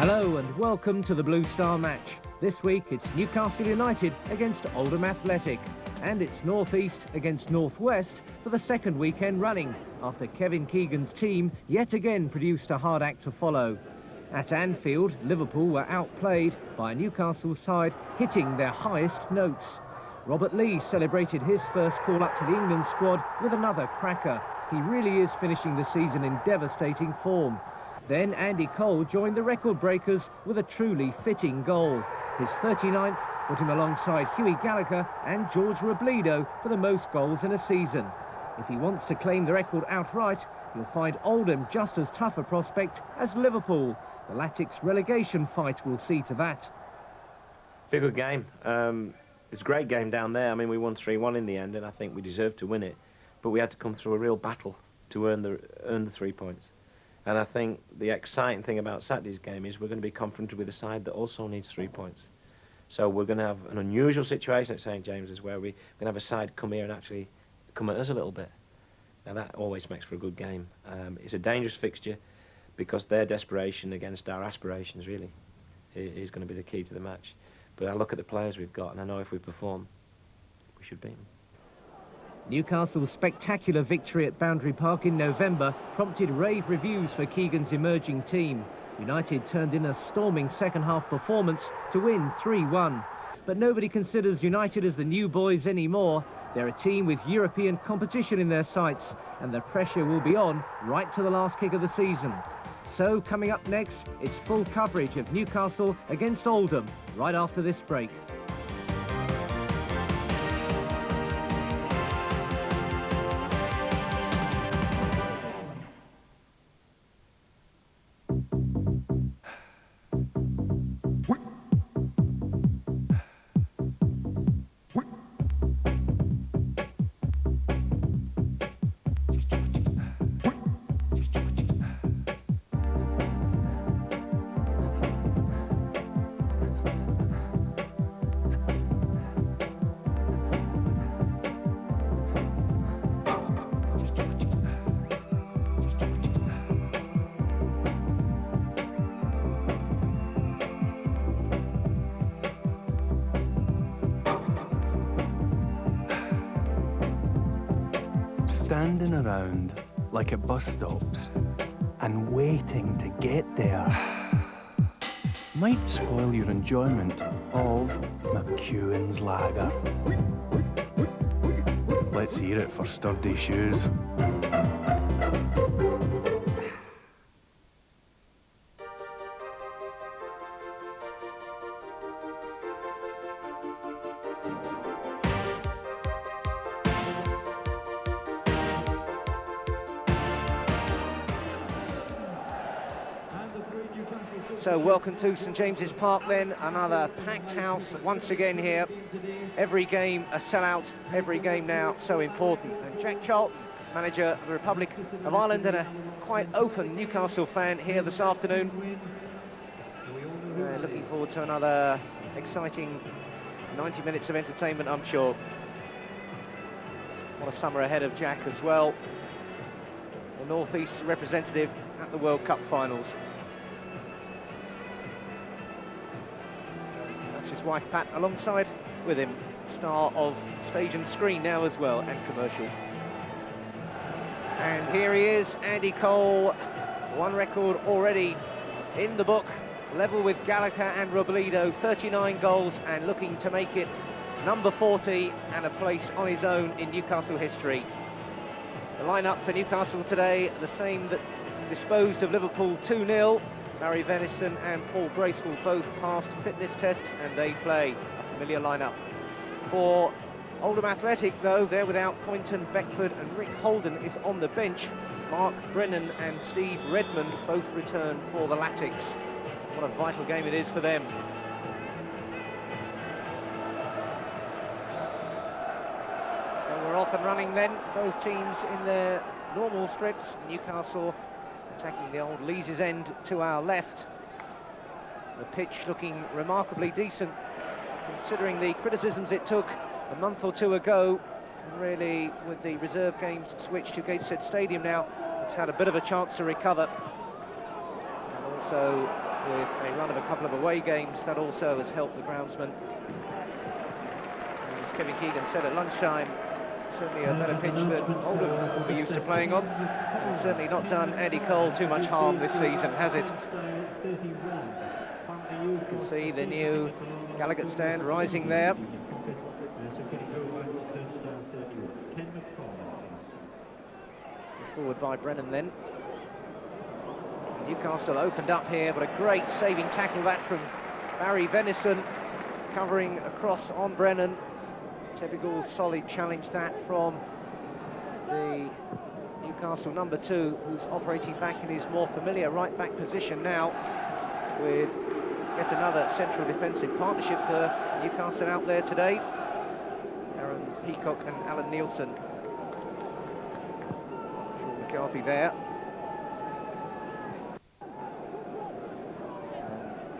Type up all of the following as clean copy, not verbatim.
Hello and welcome to the Blue Star match. This week it's Newcastle United against Oldham Athletic, and it's North East against North West for the second weekend running, after Kevin Keegan's team yet again produced a hard act to follow. At Anfield, Liverpool were outplayed by a Newcastle side hitting their highest notes. Robert Lee celebrated his first call-up to the England squad with another cracker. He really is finishing the season in devastating form. Then Andy Cole joined the record breakers with a truly fitting goal. His 39th put him alongside Hughie Gallagher and George Robledo for the most goals in a season. If he wants to claim the record outright, he'll find Oldham just as tough a prospect as Liverpool. The Latics relegation fight will see to that. Be a good game. It's a great game down there. I mean, we won 3-1 in the end, and I think we deserved to win it. But we had to come through a real battle to earn the 3 points. And I think the exciting thing about Saturday's game is we're going to be confronted with a side that also needs 3 points. So we're going to have an unusual situation at St James's where we're going to have a side come here and actually come at us a little bit. Now that always makes for a good game. It's a dangerous fixture because their desperation against our aspirations really is going to be the key to the match. But I look at the players we've got and I know if we perform, we should beat them. Newcastle's spectacular victory at Boundary Park in November prompted rave reviews for Keegan's emerging team. United turned in a storming second-half performance to win 3-1. But nobody considers United as the new boys anymore. They're a team with European competition in their sights, and the pressure will be on right to the last kick of the season. So, coming up next, it's full coverage of Newcastle against Oldham, right after this break. Standing around like at bus stops and waiting to get there might spoil your enjoyment of McEwen's Lager. Let's hear it for Sturdy Shoes. So welcome to St James's Park then, another packed house once again here. Every game a sellout, every game now so important. And Jack Charlton, manager of the Republic of Ireland and a quite open Newcastle fan here this afternoon. Looking forward to another exciting 90 minutes of entertainment, I'm sure. What a summer ahead of Jack as well. The North East representative at the World Cup finals. His wife Pat alongside with him, star of stage and screen now as well, and commercial. And here he is, Andy Cole, one record already in the book, level with Gallagher and Robledo, 39 goals and looking to make it number 40 and a place on his own in Newcastle history. The lineup for Newcastle today, the same that disposed of Liverpool 2-0. Barry Venison and Paul Graceful both passed fitness tests and they play a familiar lineup. For Oldham Athletic, though, they're without Poynton, Beckford and Rick Holden is on the bench. Mark Brennan and Steve Redmond both return for the Latics. What a vital game it is for them. So we're off and running then, both teams in their normal strips. Newcastle attacking the old Lees's End to our left. The pitch looking remarkably decent, considering the criticisms it took a month or two ago. And really, with the reserve games switched to Gateshead Stadium now, it's had a bit of a chance to recover. And also with a run of a couple of away games. That also has helped the groundsman. And as Kevin Keegan said at lunchtime, certainly a better pitch that Oldham will be used to playing on. It's certainly not done Andy Cole too much harm this season, has it? You can see the new Gallagher stand rising there. Forward by Brennan then. Newcastle opened up here, but a great saving tackle that from Barry Venison, covering across on Brennan. Typical solid challenge that from the Newcastle number 2, who's operating back in his more familiar right-back position now, with yet another central defensive partnership for Newcastle out there today. Aaron Peacock and Alan Nielsen. Sean McCarthy there.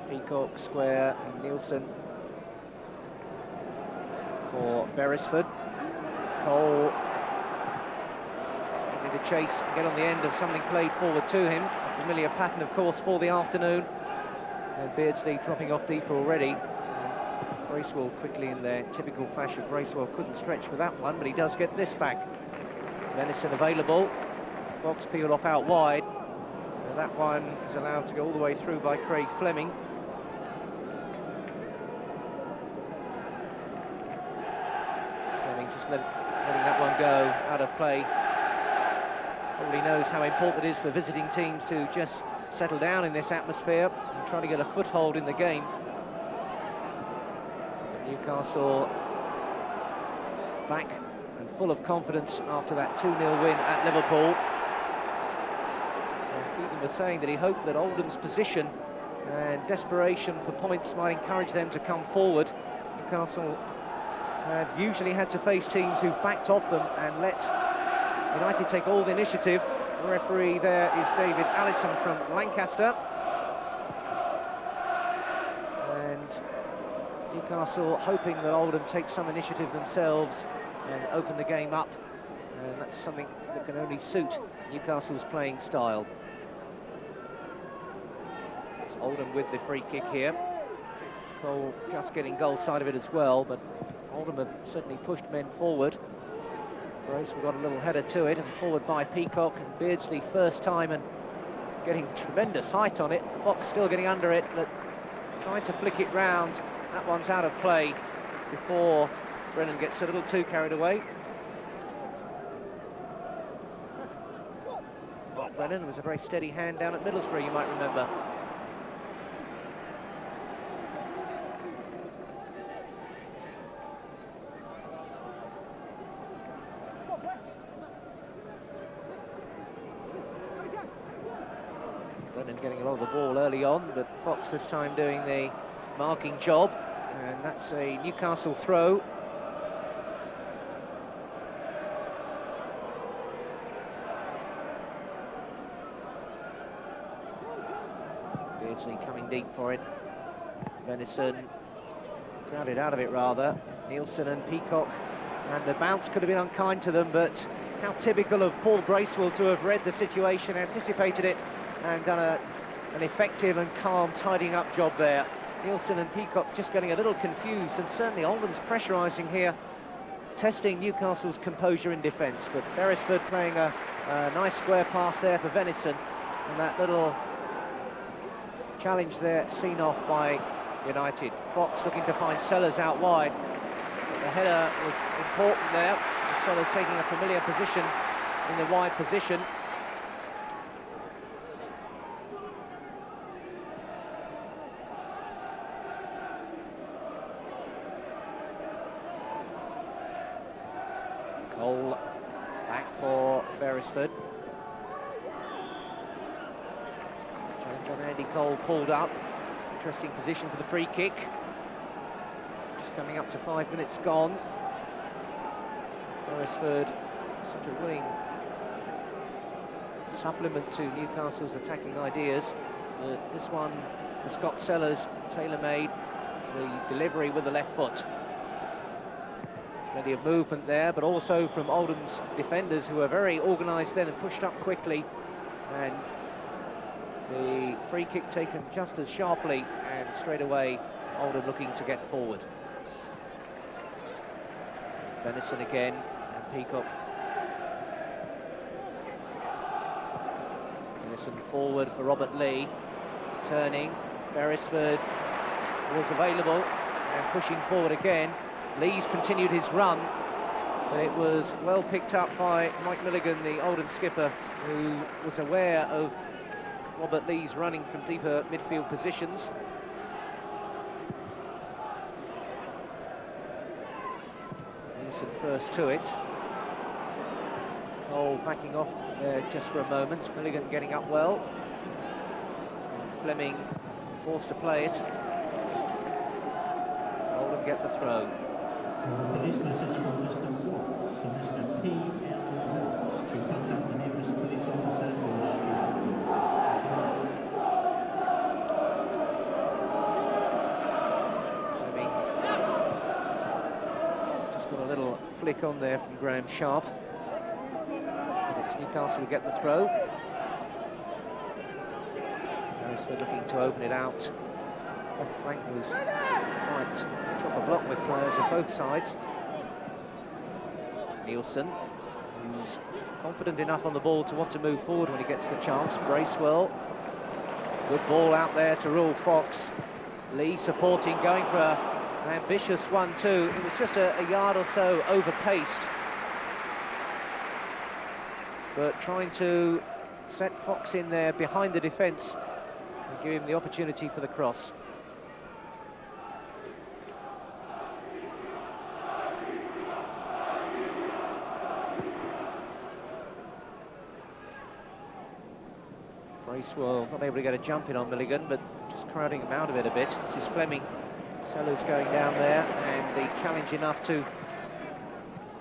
Peacock square and Nielsen for Beresford. Cole needed to chase and get on the end of something played forward to him. A familiar pattern, of course, for the afternoon. And Beardsley dropping off deeper already. Bracewell quickly in their typical fashion. Bracewell couldn't stretch for that one, but he does get this back. Venison available. Fox peeled off out wide. And that one is allowed to go all the way through by Craig Fleming. Fleming just letting that one go out of play. Probably knows how important it is for visiting teams to just settle down in this atmosphere and try to get a foothold in the game. Newcastle back and full of confidence after that 2-0 win at Liverpool. Keegan was saying that he hoped that Oldham's position and desperation for points might encourage them to come forward. Newcastle have usually had to face teams who've backed off them and let United take all the initiative. The referee there is David Allison from Lancaster. And Newcastle hoping that Oldham take some initiative themselves and open the game up. And that's something that can only suit Newcastle's playing style. It's Oldham with the free kick here. Cole just getting goal side of it as well, but Oldham have certainly pushed men forward. Bracewell got a little header to it, and forward by Peacock, and Beardsley first time and getting tremendous height on it. Fox still getting under it, but trying to flick it round. That one's out of play before Brennan gets a little too carried away. Brennan was a very steady hand down at Middlesbrough, you might remember. Brennan getting a lot of the ball early on, but Fox this time doing the marking job, and that's a Newcastle throw. Beardsley coming deep for it. Venison crowded out of it rather. Nielsen and Peacock, and the bounce could have been unkind to them, but how typical of Paul Bracewell to have read the situation, anticipated it, and done an effective and calm tidying up job there. Nielsen and Peacock just getting a little confused, and certainly Oldham's pressurising here, testing Newcastle's composure in defence, but Beresford playing a nice square pass there for Venison, and that little challenge there seen off by United. Fox looking to find Sellers out wide. The header was important there. Sellers taking a familiar position in the wide position. Cole back for Beresford. Challenge on Andy Cole pulled up. Interesting position for the free kick. Just coming up to 5 minutes gone. Beresford, such a willing supplement to Newcastle's attacking ideas. This one for Scott Sellers, tailor-made, the delivery with the left foot. Plenty of movement there, but also from Oldham's defenders, who are very organised then and pushed up quickly. And The free kick taken just as sharply, and straight away Oldham looking to get forward. Venison again, and Peacock. Venison forward for Robert Lee, turning. Beresford was available and pushing forward again. Lee's continued his run, but it was well picked up by Mike Milligan, the Oldham skipper, who was aware of Robert Lee's running from deeper midfield positions. Newson first to it. Cole backing off there just for a moment. Milligan getting up well. And Fleming forced to play it. Oldham get the throw. Police message from Mr. Watts, Mr. P.L. Watts, to contact the nearest police officer or students. Just got a little flick on there from Graham Sharp. And it's Newcastle who get the throw. Beresford looking to open it out. Left flank was quite chock-a-block with players of both sides. Nielsen, who's confident enough on the ball to want to move forward when he gets the chance. Bracewell, good ball out there to Rule Fox. Lee supporting, going for an ambitious 1-2. It was just a yard or so over-paced, but trying to set Fox in there behind the defence and give him the opportunity for the cross. Bracewell not able to get a jump in on Milligan, but just crowding him out of it a bit. This is Fleming. Sellers going down there, and the challenge enough to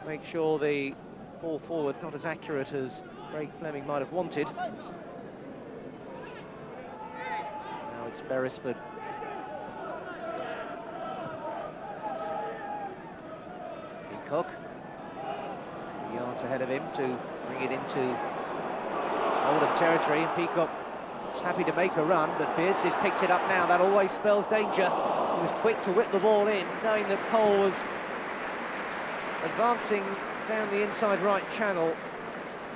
make sure the ball forward not as accurate as Craig Fleming might have wanted. Now it's Beresford. Peacock. 3 yards ahead of him to bring it into Oldham territory, and Peacock is happy to make a run, but Beardsley's picked it up now. That always spells danger. He was quick to whip the ball in, knowing that Cole was advancing down the inside right channel.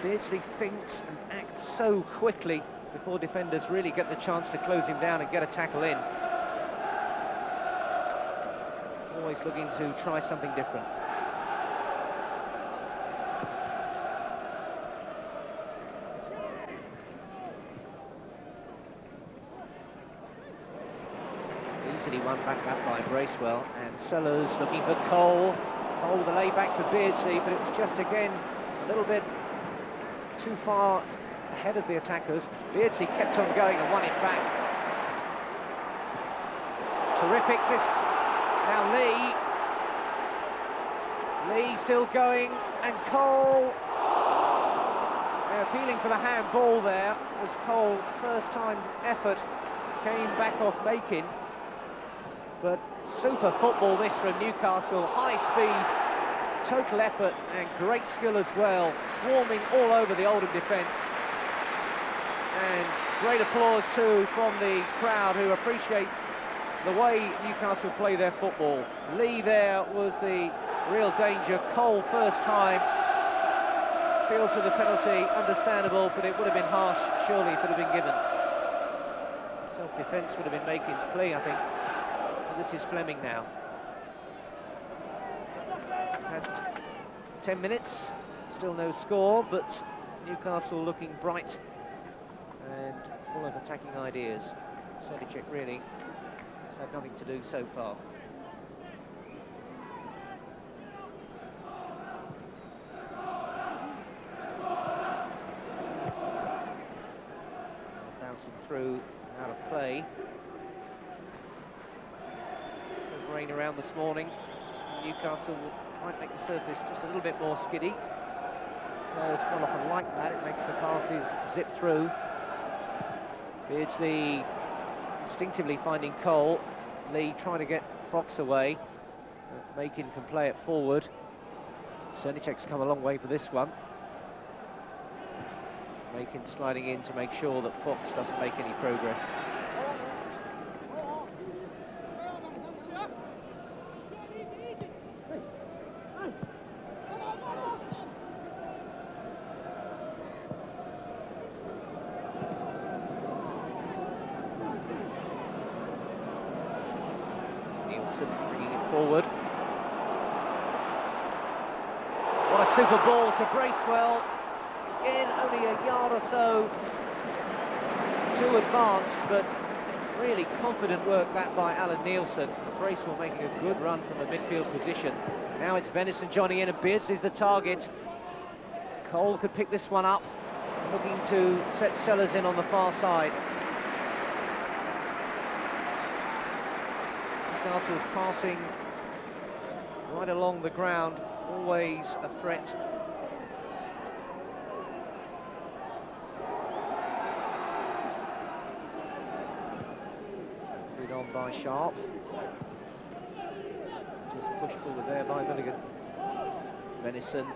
Beardsley thinks and acts so quickly before defenders really get the chance to close him down and get a tackle in. Always looking to try something different. Easily won back that by Bracewell, and Sellers looking for Cole. Cole the lay back for Beardsley, but it was just again a little bit too far ahead of the attackers. Beardsley kept on going and won it back. Terrific this. Now Lee still going, and Cole. They're appealing for the handball there. It was Cole, first time effort, came back off Makin. But super football this from Newcastle, high speed, total effort and great skill as well, swarming all over the Oldham defence. And great applause too from the crowd, who appreciate the way Newcastle play their football. Lee there was the real danger. Cole first time, feels for the penalty, understandable, but it would have been harsh surely if it had been given. Self-defence would have been Makin's plea, I think. This is Fleming now. Had 10 minutes, still no score, but Newcastle looking bright and full of attacking ideas. Sedicek really has had nothing to do so far. Bouncing through, out of play. Rain around this morning. Newcastle might make the surface just a little bit more skiddy. Players quite often like that, it makes the passes zip through. Beardsley instinctively finding Cole. Lee trying to get Fox away. Makin can play it forward. Cernicek's come a long way for this one. Making sliding in to make sure that Fox doesn't make any progress. Nielsen bringing it forward. What a super ball to Bracewell. Again, only a yard or so too advanced, but really confident work that by Alan Nielsen. Bracewell making a good run from a midfield position. Now it's Venison joining in, and Beardsley's the target. Cole could pick this one up, looking to set Sellers in on the far side. Newcastle's passing right along the ground, always a threat. Lead on by Sharp. Just pushed forward there by Milligan. Venison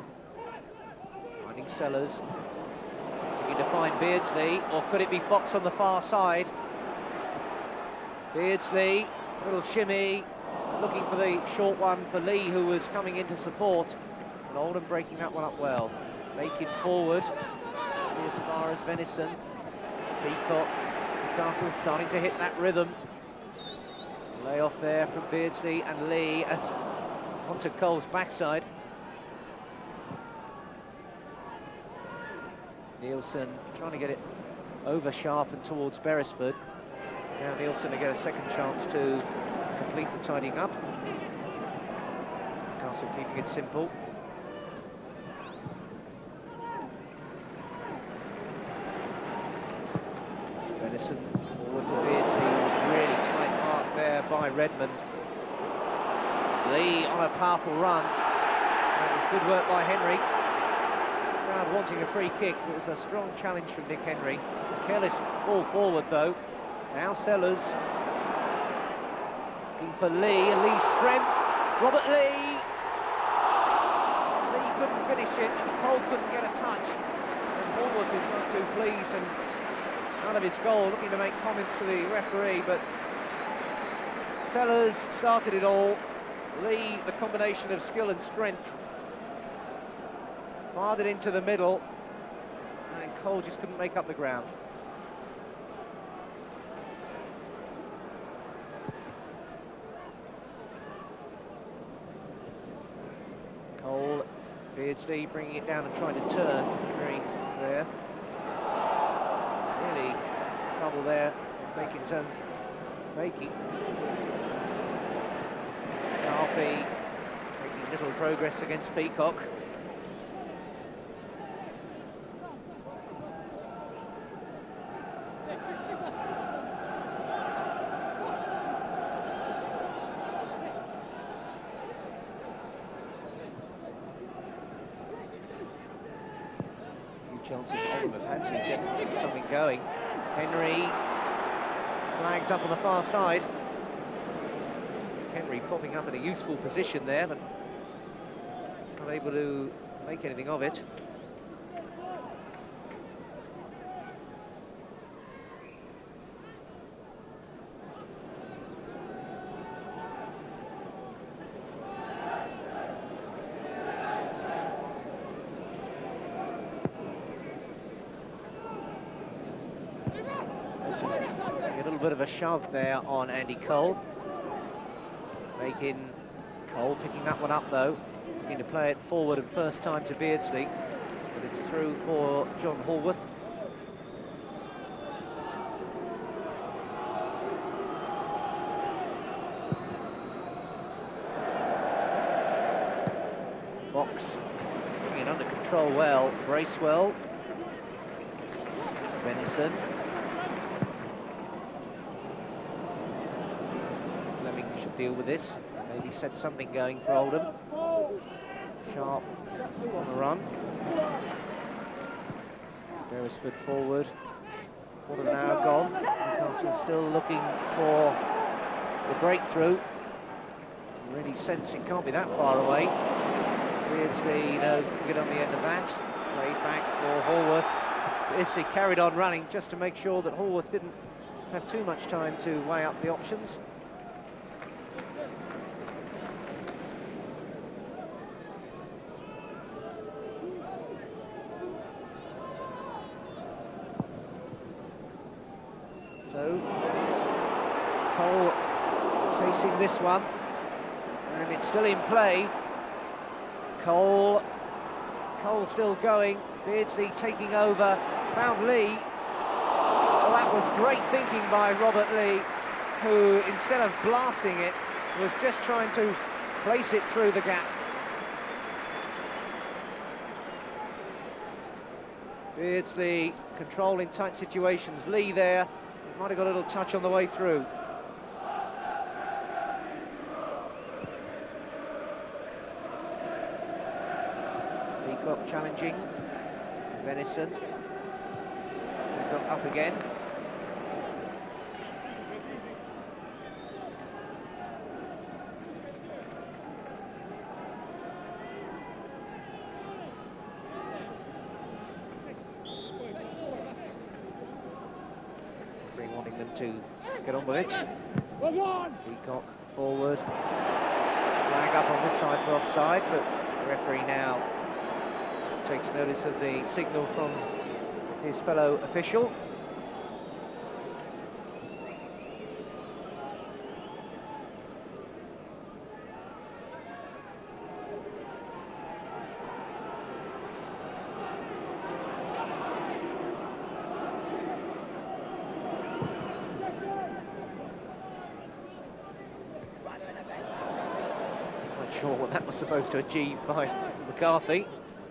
finding Sellers. Looking to find Beardsley, or could it be Fox on the far side? Beardsley, little shimmy, looking for the short one for Lee, who was coming in to support. And Oldham breaking that one up well. Making forward as far as Venison. Peacock, Newcastle starting to hit that rhythm. Lay off there from Beardsley and Lee onto Cole's backside. Nielsen trying to get it over Sharp and towards Beresford. Now Nielsen to get a second chance to complete the tidying up. Newcastle keeping it simple. Venison forward for Beardsley. It was really tight mark there by Redmond. Lee on a powerful run. That was good work by Henry. Crowd wanting a free kick. It was a strong challenge from Nick Henry. Careless ball forward though. Now Sellers looking for Lee, and Lee's strength. Robert Lee. Lee couldn't finish it, and Cole couldn't get a touch. And Hallworth is not too pleased and out of his goal, looking to make comments to the referee, but Sellers started it all. Lee, the combination of skill and strength, fired it into the middle, and Cole just couldn't make up the ground. Cole, Beardsley bringing it down and trying to turn. Henry is there. Really trouble there, making his own making. Carthy making little progress against Peacock. Chances Oldham have had to get something going. Henry flags up on the far side. Henry popping up in a useful position there, but not able to make anything of it. A little bit of a shove there on Andy Cole. Making Cole picking that one up though. Looking to play it forward and first time to Beardsley. But it's through for John Hallworth. Fox bringing it under control well. Bracewell. Venison. Should deal with this, maybe set something going for Oldham. Sharp on the run. Beresford forward. Quarter of an hour gone. Newcastle still looking for the breakthrough. Really sense it can't be that far away. Beardsley, no, can get on the end of that. Played back for Hallworth. Beardsley carried on running just to make sure that Hallworth didn't have too much time to weigh up the options. So, Cole chasing this one, and it's still in play. Cole still going, Beardsley taking over, found Lee. Well, that was great thinking by Robert Lee, who, instead of blasting it, was just trying to place it through the gap. Beardsley controlling tight situations, Lee there, might have got a little touch on the way through. Peacock challenging, Venison, Peacock up again. Wanting them to get on with it. Peacock forward, flag up on this side for offside, but the referee now takes notice of the signal from his fellow official. Sure what that was supposed to achieve by McCarthy.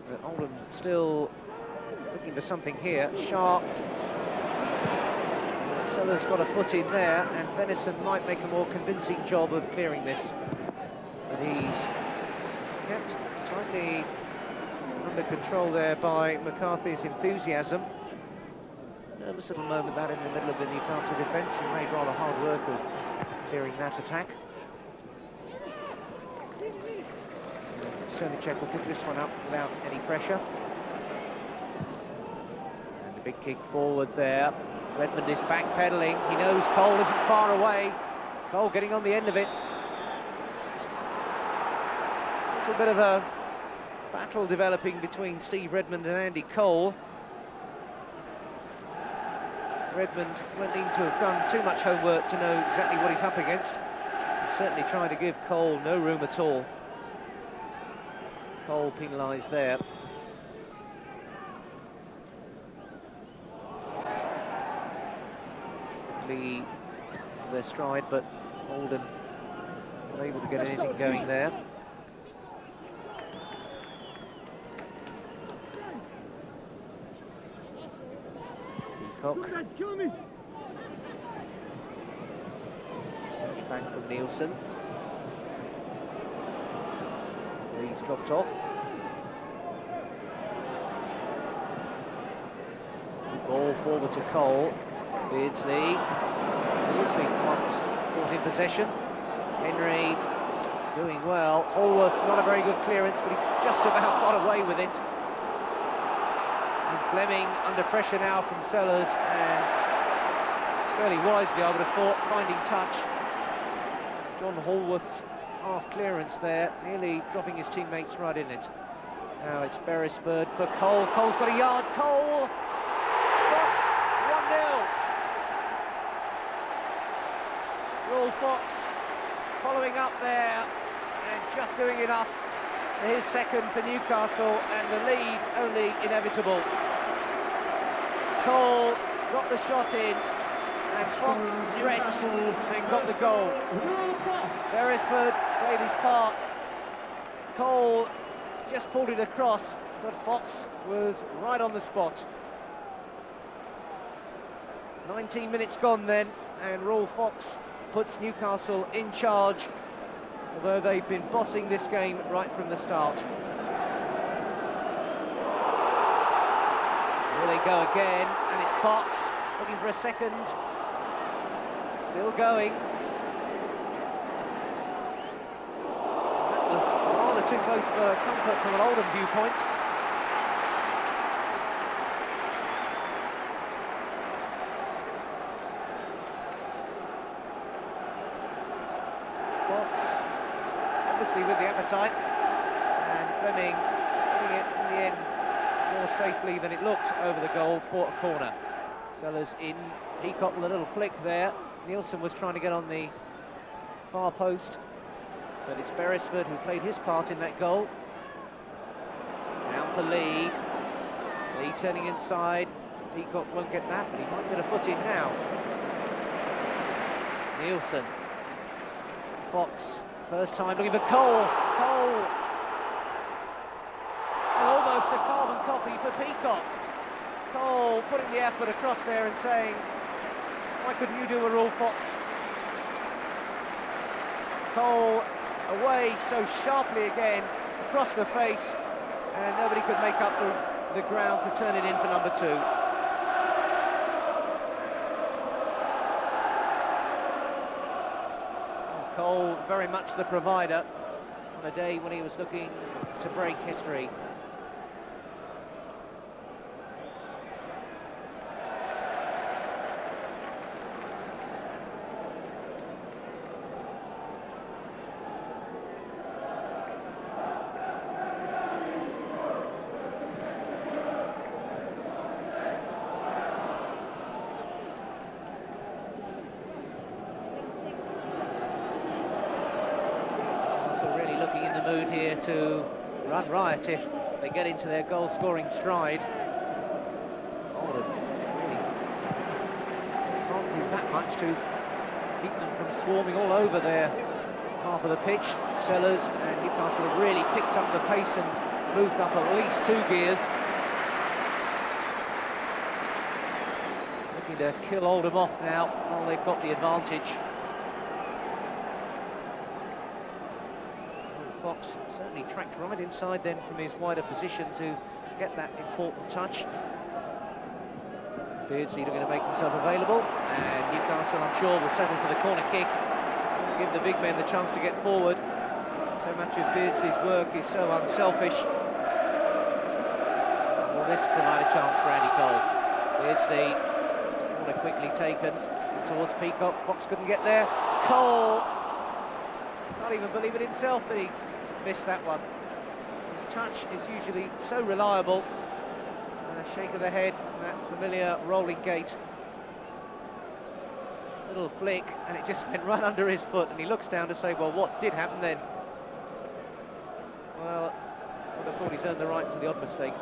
But Oldham still looking for something here. Sharp. Sellers got a foot in there, and Venison might make a more convincing job of clearing this. But he's kept tightly under control there by McCarthy's enthusiasm. Nervous little moment that in the middle of the Newcastle defence, and made rather hard work of clearing that attack. Srnicek will pick this one up without any pressure. And a big kick forward there. Redmond is backpedaling. He knows Cole isn't far away. Cole getting on the end of it. A little bit of a battle developing between Steve Redmond and Andy Cole. Redmond won't need to have done too much homework to know exactly what he's up against. He's certainly trying to give Cole no room at all. Cole penalised there. Quickly to their stride, but Oldham not able to get anything going there. Peacock. Back from Nielsen. He's dropped off. Ball forward to Cole. Beardsley once caught in possession. Henry doing well. Hallworth not a very good clearance, but he's just about got away with it. And Fleming under pressure now from Sellers, and fairly wisely, I would have thought, finding touch. John Hallworth's half clearance there, nearly dropping his teammates right in it. Now it's Beresford for Cole. Cole's got a yard. Cole! Fox, 1-0. Will Fox following up there and just doing enough for his second for Newcastle, and the lead only inevitable. Cole got the shot in, and Fox stretched and got the goal. Beresford played his part. Cole just pulled it across, but Fox was right on the spot. 19 minutes gone then, and Raul Fox puts Newcastle in charge, although they've been bossing this game right from the start. Here they go again, and it's Fox looking for a second. Still going. That was rather too close for comfort from an Oldham viewpoint. obviously with the appetite, and Fleming putting it in the end more safely than it looked over the goal for a corner. Sellers in, Peacock with a little flick there. Nielsen was trying to get on the far post, but it's Beresford who played his part in that goal. Down for Lee. Lee turning inside. Peacock won't get that, but he might get a foot in now. Nielsen. Fox, first time looking for Cole. Cole. Almost a carbon copy for Peacock. Cole putting the effort across there and saying, why couldn't you do a rule, Fox? Cole away so sharply again, across the face, and nobody could make up the ground to turn it in for number 2. Cole very much the provider on a day when he was looking to break history. Looking in the mood here to run riot if they get into their goal-scoring stride. Alden really can't do that much to keep them from swarming all over their half of the pitch. Sellers and Newcastle have really picked up the pace and moved up at least 2 gears. Looking to kill Oldham off now while they've got the advantage. Fox certainly tracked right inside then from his wider position to get that important touch. Beardsley looking to make himself available, and Newcastle, I'm sure, will settle for the corner kick, give the big men the chance to get forward. So much of Beardsley's work is so unselfish. Will this provide a chance for Andy Cole? Beardsley, corner quickly taken towards Peacock. Fox couldn't get there. Cole can't even believe it himself that he missed that one. His touch is usually so reliable, and a shake of the head, and that familiar rolling gait. Little flick, and it just went right under his foot, and he looks down to say, well, what did happen then? Well, I would have thought he's earned the right to the odd mistake.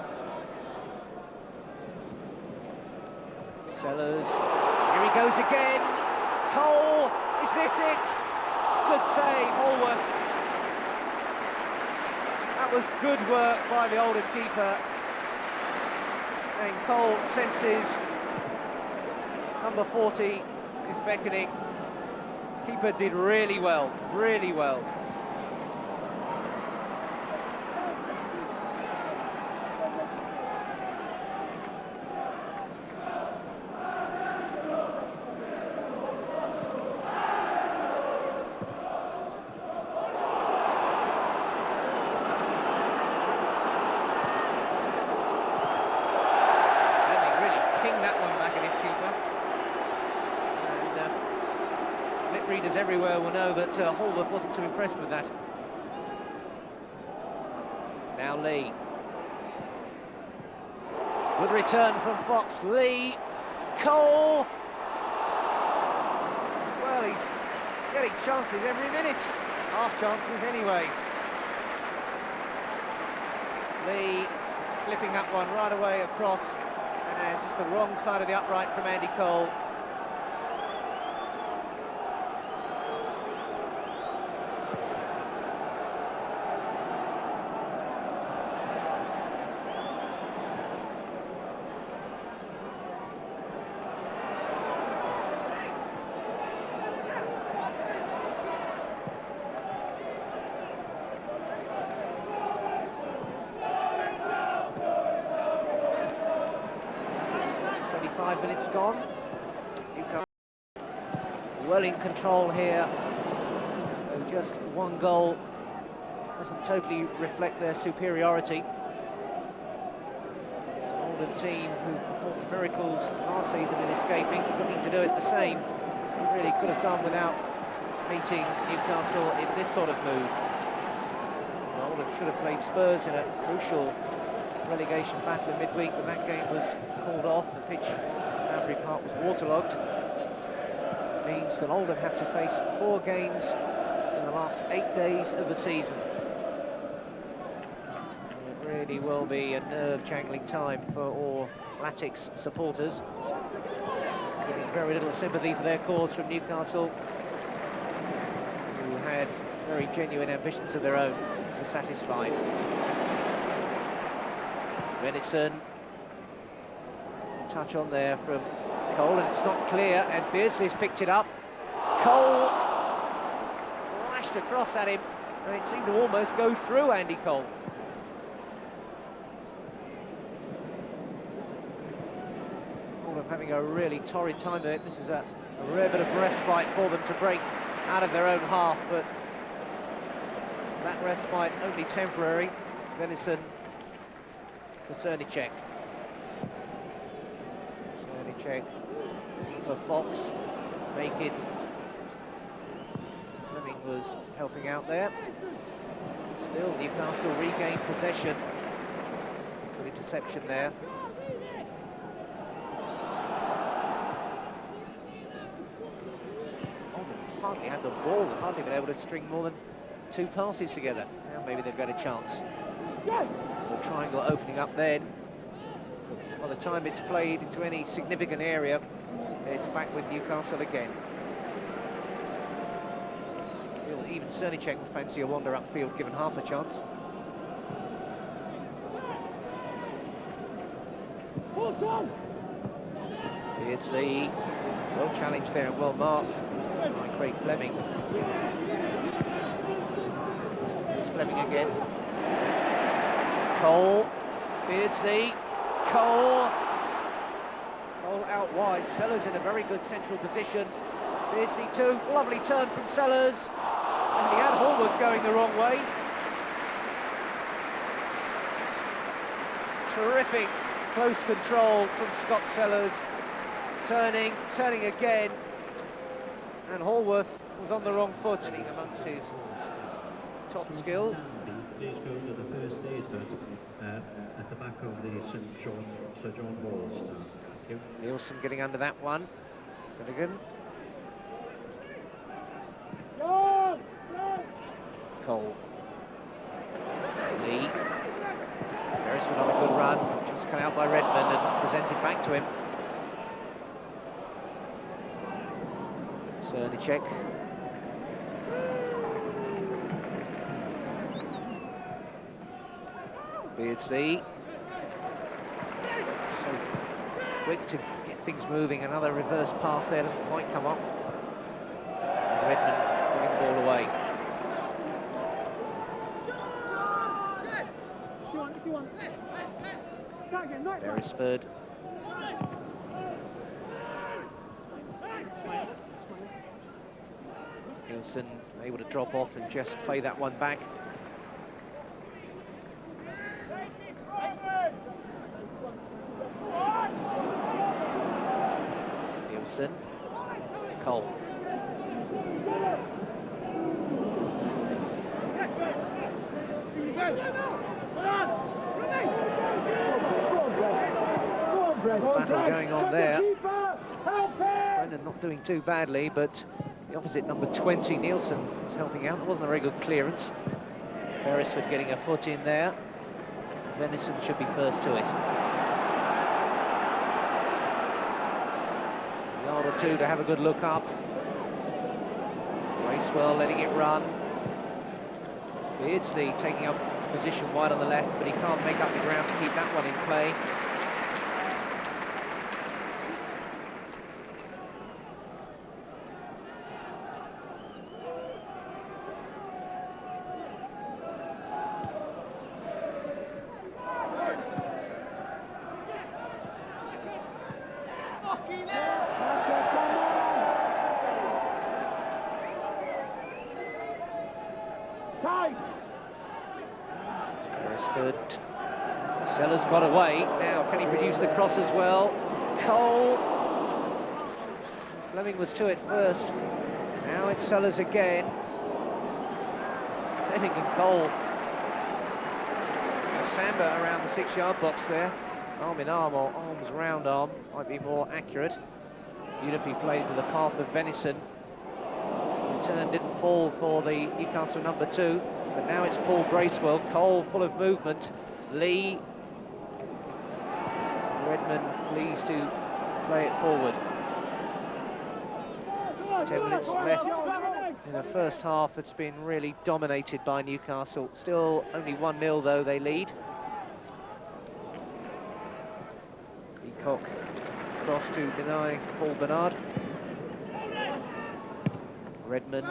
Sellers, here he goes again. Cole, is this it? Good save, Holworth. That was good work by the Oldham keeper. And Cole senses number 40 is beckoning. Keeper did really well, really well. Readers everywhere will know that Holworth wasn't too impressed with that. Now Lee. Good return from Fox. Lee. Cole. Well, he's getting chances every minute. Half chances anyway. Lee flipping that one right away across, and just the wrong side of the upright from Andy Cole. Minutes gone. Newcastle well in control here. Just one goal doesn't totally reflect their superiority. It's an Oldham team who performed miracles last season in escaping, looking to do it the same. They really could have done without meeting Newcastle in this sort of mood. should have played Spurs in a crucial relegation battle in midweek, but that game was called off. The pitch at Banbury Park was waterlogged. It means that Oldham have to face 4 games in the last 8 days of the season. It really will be a nerve-jangling time for all Latics supporters. Getting very little sympathy for their cause from Newcastle, who had very genuine ambitions of their own to satisfy. Venison, touch on there from Cole, and it's not clear, and Beardsley's picked it up. Cole lashed across at him, and it seemed to almost go through Andy Cole. Oldham having a really torrid time of it. This is a rare bit of respite for them to break out of their own half, but that respite only temporary. Venison for Cernicek. Cernicek for Fox. Naked. Fleming was helping out there. Still, Newcastle regained possession. Good interception there. Hardly had the ball, hardly been able to string more than 2 passes together. Now maybe they've got a chance. The triangle opening up then. By the time it's played into any significant area, it's back with Newcastle again. I feel that even Cernicek would fancy a wander upfield given half a chance. Beardsley, well challenged there and well marked by Craig Fleming. Here's Fleming again. Cole, Beardsley, Cole out wide. Sellers in a very good central position. Beardsley too, lovely turn from Sellers, and he had Hallworth going the wrong way. Terrific close control from Scott Sellers, turning again, and Hallworth was on the wrong foot amongst his top skill. Please go to the first aid hut at the back of the Sir John Hall stand. Thank you. Nielsen getting under that one. Finnegan. Cole. Lee. Beresford on a good run, just cut out by Redmond and presented back to him. Cernicek. Beardsley. So quick to get things moving. Another reverse pass there, doesn't quite come up. And Redmond bringing the ball away. Beresford. Nielsen able to drop off and just play that one back. Nielsen. Cole. Battle going on there. Brendan not doing too badly, but the opposite number 20, Nielsen, was helping out. That wasn't a very good clearance. Beresford getting a foot in there. Venison should be first to it. A yard or two to have a good look up. Bracewell letting it run. Beardsley taking up position wide on the left, but he can't make up the ground to keep that one in play. Beresford. Sellers got away. Now, can he produce the cross as well? Cole. Fleming was to it first. Now it's Sellers again. Fleming and Cole Samba around the 6-yard box there. Arm in arm, or arms round arm, might be more accurate. Beautifully played into the path of Venison. Return didn't fall for the Newcastle number 2, but now it's Paul Bracewell. Cole full of movement. Lee. Redmond pleased to play it forward. 10 minutes left in the first half. It's been really dominated by Newcastle. Still only 1-0 though, they lead. Peacock cross to deny Paul Bernard. Redmond.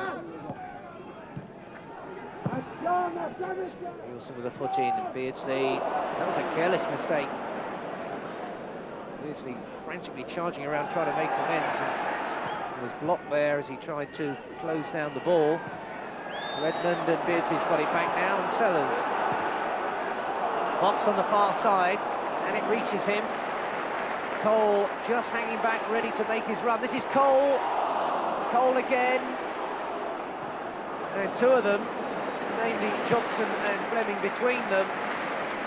Nielsen with a foot in, and Beardsley. That was a careless mistake. Beardsley frantically charging around trying to make amends, and was blocked there as he tried to close down the ball. Redmond and Beardsley's got it back now, and Sellers. Fox on the far side, and it reaches him. Cole just hanging back, ready to make his run. This is Cole. Cole again. And two of them, namely Johnson and Fleming between them,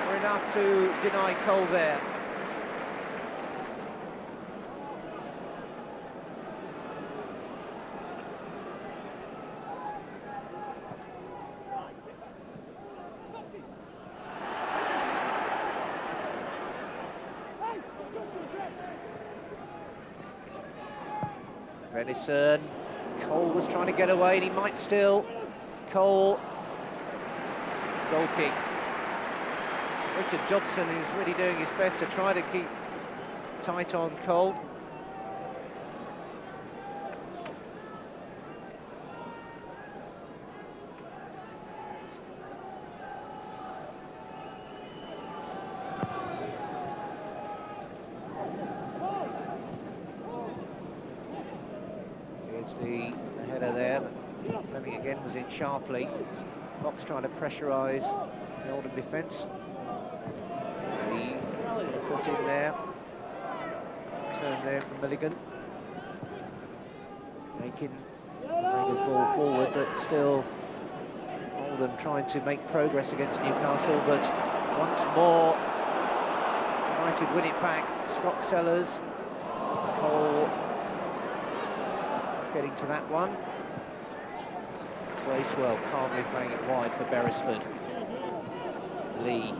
were enough to deny Cole there. Venison. Cole was trying to get away, and he might still. Cole. Goal kick. Richard Jobson is really doing his best to try to keep tight on Cole. The header there, but Fleming again was in sharply. Fox trying to pressurise the Oldham defence. The foot in there. Turn there from Milligan. Making a good ball forward, but still Oldham trying to make progress against Newcastle. But once more, United win it back. Scott Sellers, Cole. Getting to that one. Bracewell calmly playing it wide for Beresford. Lee.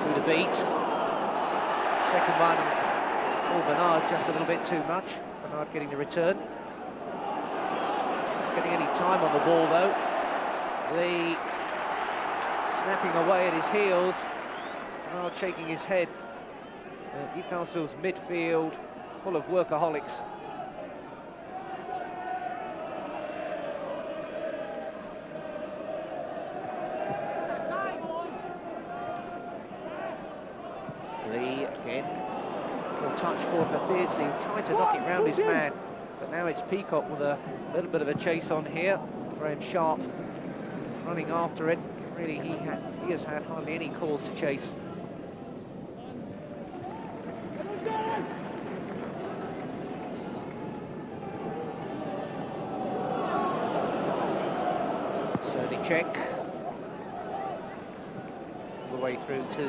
To the beat. Second one. Paul Bernard just a little bit too much. Bernard getting the return. Not getting any time on the ball though. Lee snapping away at his heels. Bernard shaking his head. Newcastle's midfield full of workaholics. Lee again. Little touch forward for Beardsley, trying to knock it round his man. But now it's Peacock with a little bit of a chase on here. Graham Sharp running after it. Really, he has had hardly any cause to chase. Check all the way through to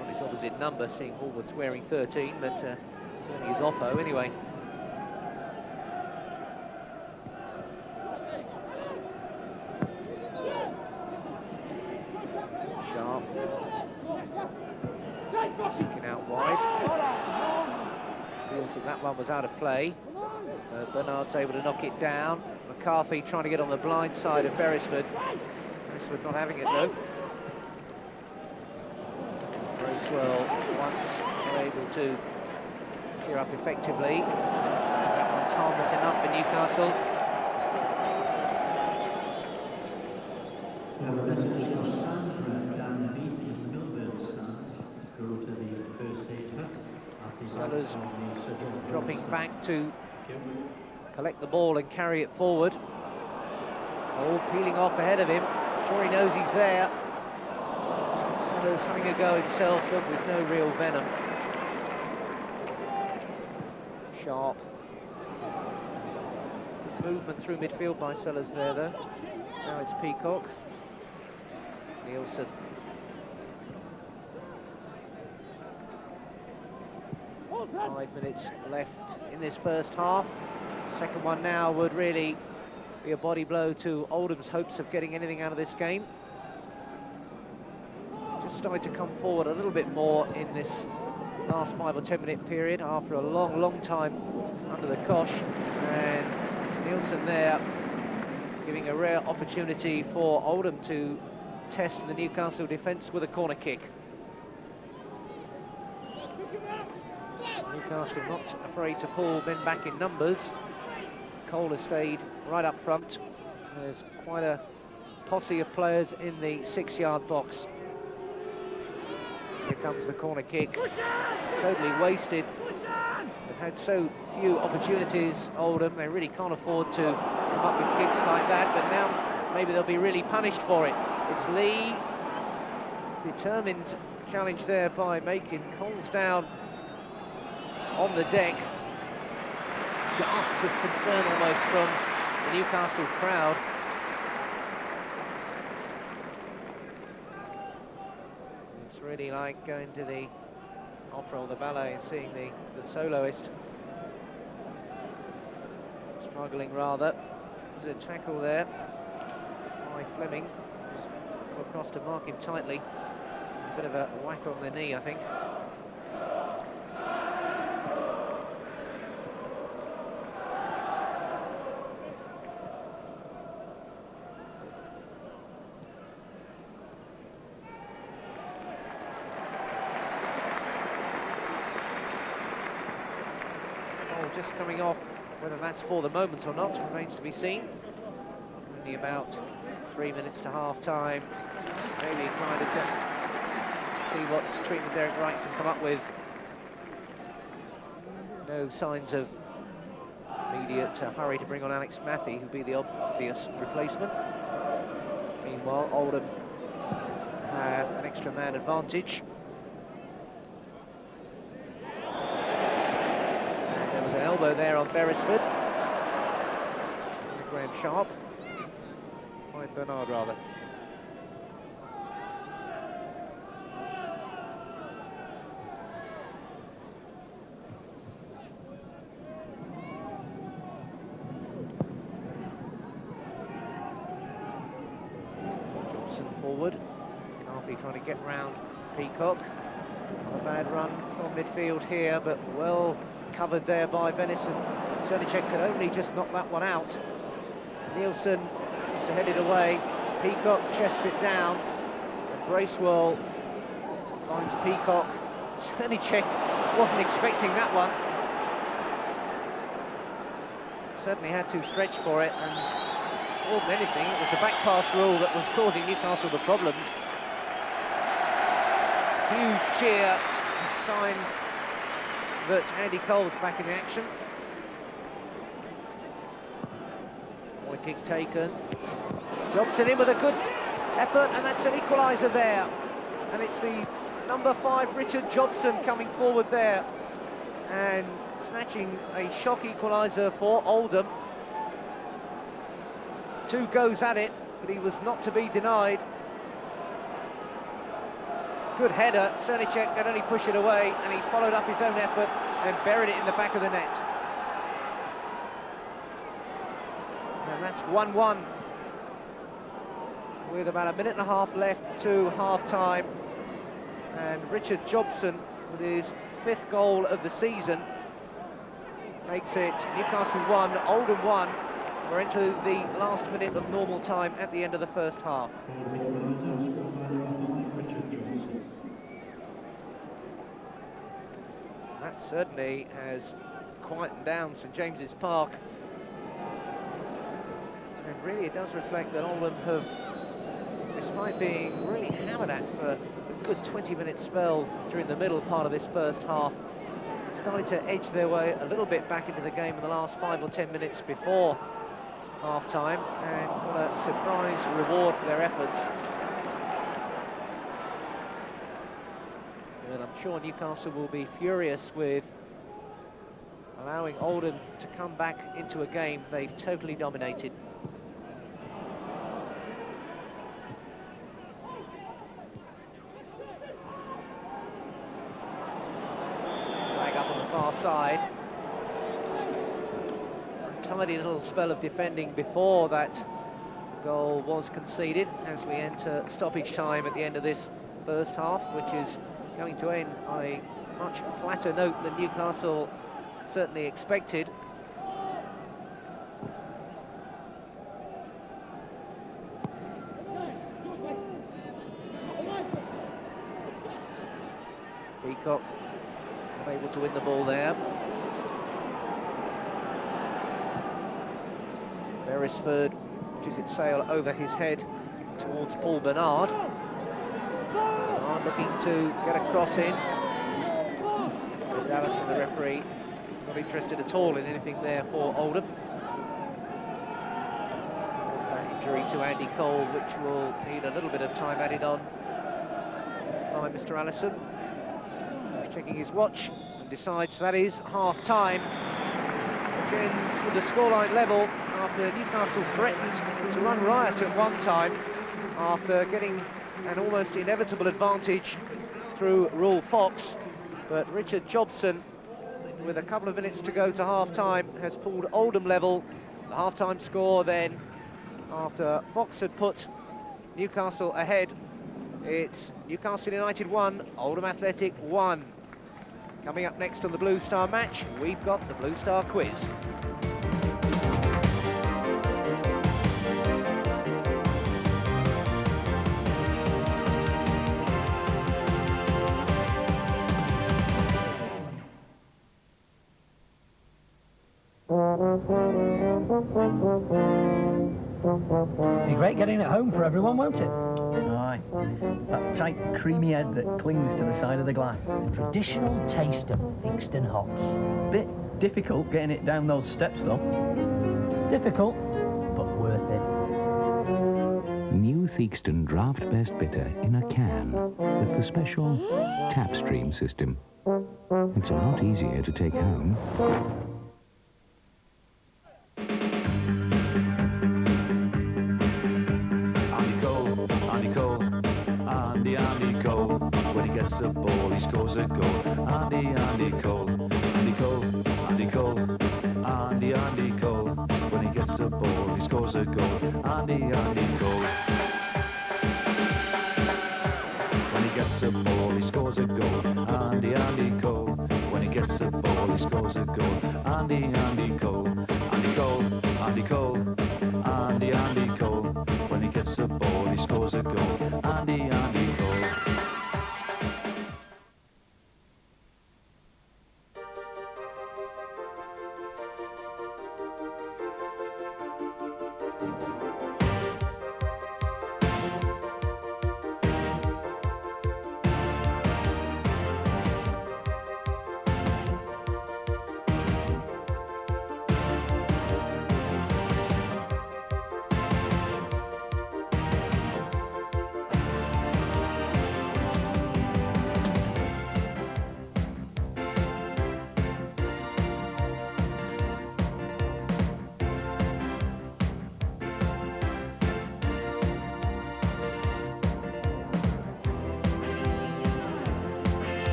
on his opposite number, seeing Hallworth's wearing 13, but certainly his Oppo anyway. Sharp kicking out wide. Feels that that one was out of play. Bernard's able to knock it down. McCarthy trying to get on the blind side of Beresford. Beresford not having it though. Bracewell once able to clear up effectively. That one's harmless enough for Newcastle. We have a message for Sandra down the beat in the Milburn stand. Go to the first aid hut. Sellers dropping back to collect the ball and carry it forward. Cole peeling off ahead of him. Sure he knows he's there. Sellers having a go himself, but with no real venom. Sharp. movement through midfield by Sellers there, though. Now it's Peacock. Nielsen. Five minutes left in this first half. Second one now would really be a body blow to Oldham's hopes of getting anything out of this game. Just started to come forward a little bit more in this last 5 or 10 minute period after a long time under the cosh. And it's Nielsen there giving a rare opportunity for Oldham to test the Newcastle defence with a corner kick. Newcastle not afraid to pull men back in numbers. Cole has stayed right up front. There's quite a posse of players in the 6-yard box. Here comes the corner kick. Totally wasted. They've had so few opportunities, Oldham. They really can't afford to come up with kicks like that, but now maybe they'll be really punished for it. It's Lee. Determined challenge there by Makin. Cole's down on the deck. Gasps of concern almost from the Newcastle crowd. It's really like going to the opera or the ballet and seeing the soloist struggling rather. There's a tackle there by Fleming. Just across to mark him tightly. A bit of a whack on the knee, I think. Just coming off, whether that's for the moment or not remains to be seen. Only about 3 minutes to half time. Maybe kind of just see what treatment Derek Wright can come up with. No signs of immediate hurry to bring on Alex Mathie, who'd be the obvious replacement. Meanwhile, Oldham have an extra man advantage. Elbow there on Beresford. Graham Sharp. By Bernard, rather. Johnson forward. Carthy trying to get round Peacock. Not a bad run from midfield here, but well covered there by Venison. Cernicek could only just knock that one out. Nielsen is to head it away. Peacock chests it down. And Bracewell finds Peacock. Cernicek wasn't expecting that one. Certainly had to stretch for it, and more than anything, it was the back pass rule that was causing Newcastle the problems. Huge cheer to sign that Andy Cole's back in the action. One kick taken. Jobson in with a good effort, and that's an equaliser there. And it's the number 5, Richard Jobson, coming forward there and snatching a shock equaliser for Oldham. 2 goes at it, but he was not to be denied. Good header. Cernicek could only push it away, and he followed up his own effort and buried it in the back of the net. And that's 1-1 with about a minute and a half left to half-time. And Richard Jobson, with his 5th goal of the season, makes it Newcastle 1, Oldham 1. We're into the last minute of normal time at the end of the first half. That certainly has quietened down St James's Park. And really it does reflect that Oldham have, despite being really hammered at for a good 20-minute spell during the middle part of this first half, started to edge their way a little bit back into the game in the last 5 or 10 minutes before half-time, and got a surprise reward for their efforts. And I'm sure Newcastle will be furious with allowing Oldham to come back into a game they've totally dominated. Flag up on the far side. Untidy little spell of defending before that goal was conceded as we enter stoppage time at the end of this first half, which is going to end on a much flatter note than Newcastle certainly expected. Peacock able to win the ball there. Beresford pushes its sail over his head towards Paul Bernard. Bernard looking to get a cross in. Allison, the referee, not interested at all in anything there for Oldham. There's that injury to Andy Cole, which will need a little bit of time added on by Mr. Allison. He's checking his watch and decides that is half-time, which ends with the scoreline level after Newcastle threatened to run riot at one time after getting an almost inevitable advantage through Rule Fox. But Richard Jobson, with a couple of minutes to go to half-time, has pulled Oldham level. The half-time score then, after Fox had put Newcastle ahead, it's Newcastle United 1, Oldham Athletic 1. Coming up next on the Blue Star match, we've got the Blue Star quiz. Be great getting it home for everyone, won't it? Aye. That tight, creamy head that clings to the side of the glass. Traditional taste of Theakston hops. Bit difficult getting it down those steps, though. Difficult, but worth it. New Theakston Draft Best Bitter in a can with the special Tapstream system. It's a lot easier to take home. Andy Cole, when he gets the ball, he scores a goal. Andy Cole, Andy Cole, Andy Cole, Andy Cole, when he gets the ball, he scores a goal. Andy Cole, when he gets the ball, he scores a goal. Andy Cole, when he gets the ball, he scores a goal. Andy Cole, Andy Cole, Andy Cole, Andy Cole, when he gets the ball, he scores a goal. Andy Cole.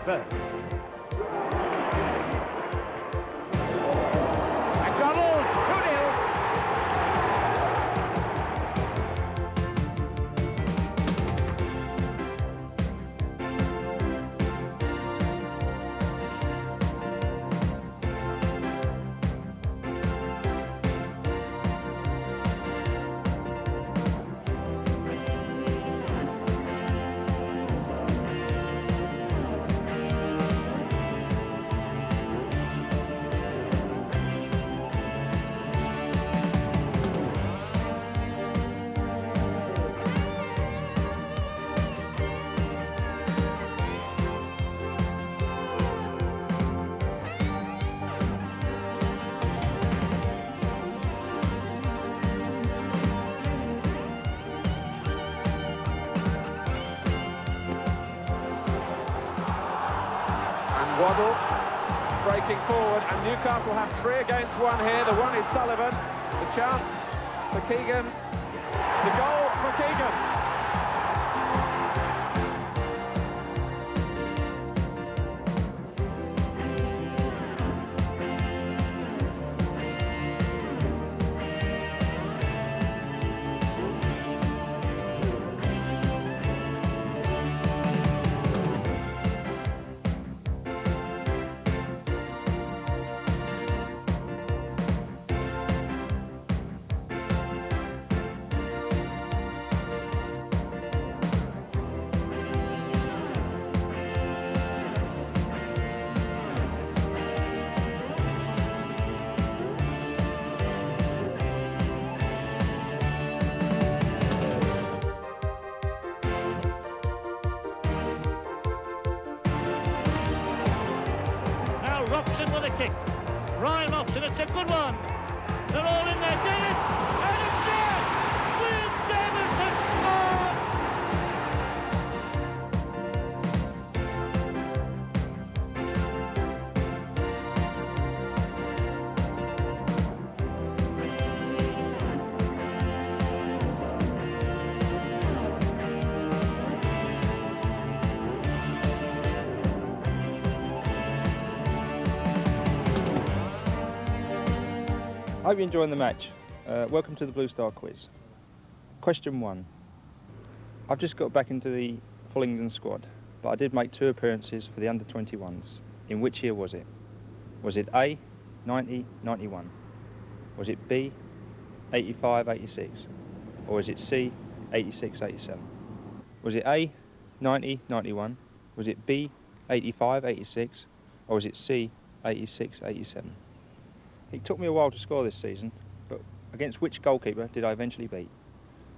Burns. McDonald, 2-0. Waddle breaking forward, and Newcastle have 3 against 1 here. The one is Sullivan. The chance for Keegan. The goal for Keegan. Robson with a kick. Ryan Robson, it's a good one. They're all in there. Davis, and it's there! Will Davis has scored! I hope you're enjoying the match. Welcome to the Blue Star Quiz. Question 1. I've just got back into the full England squad, but I did make 2 appearances for the under-21s. In which year was it? Was it A, 90-91? Was it B, 85-86? Or was it C, 86-87? Was it A, 90-91? Was it B, 85-86? Or was it C, 86-87? It took me a while to score this season, but against which goalkeeper did I eventually beat?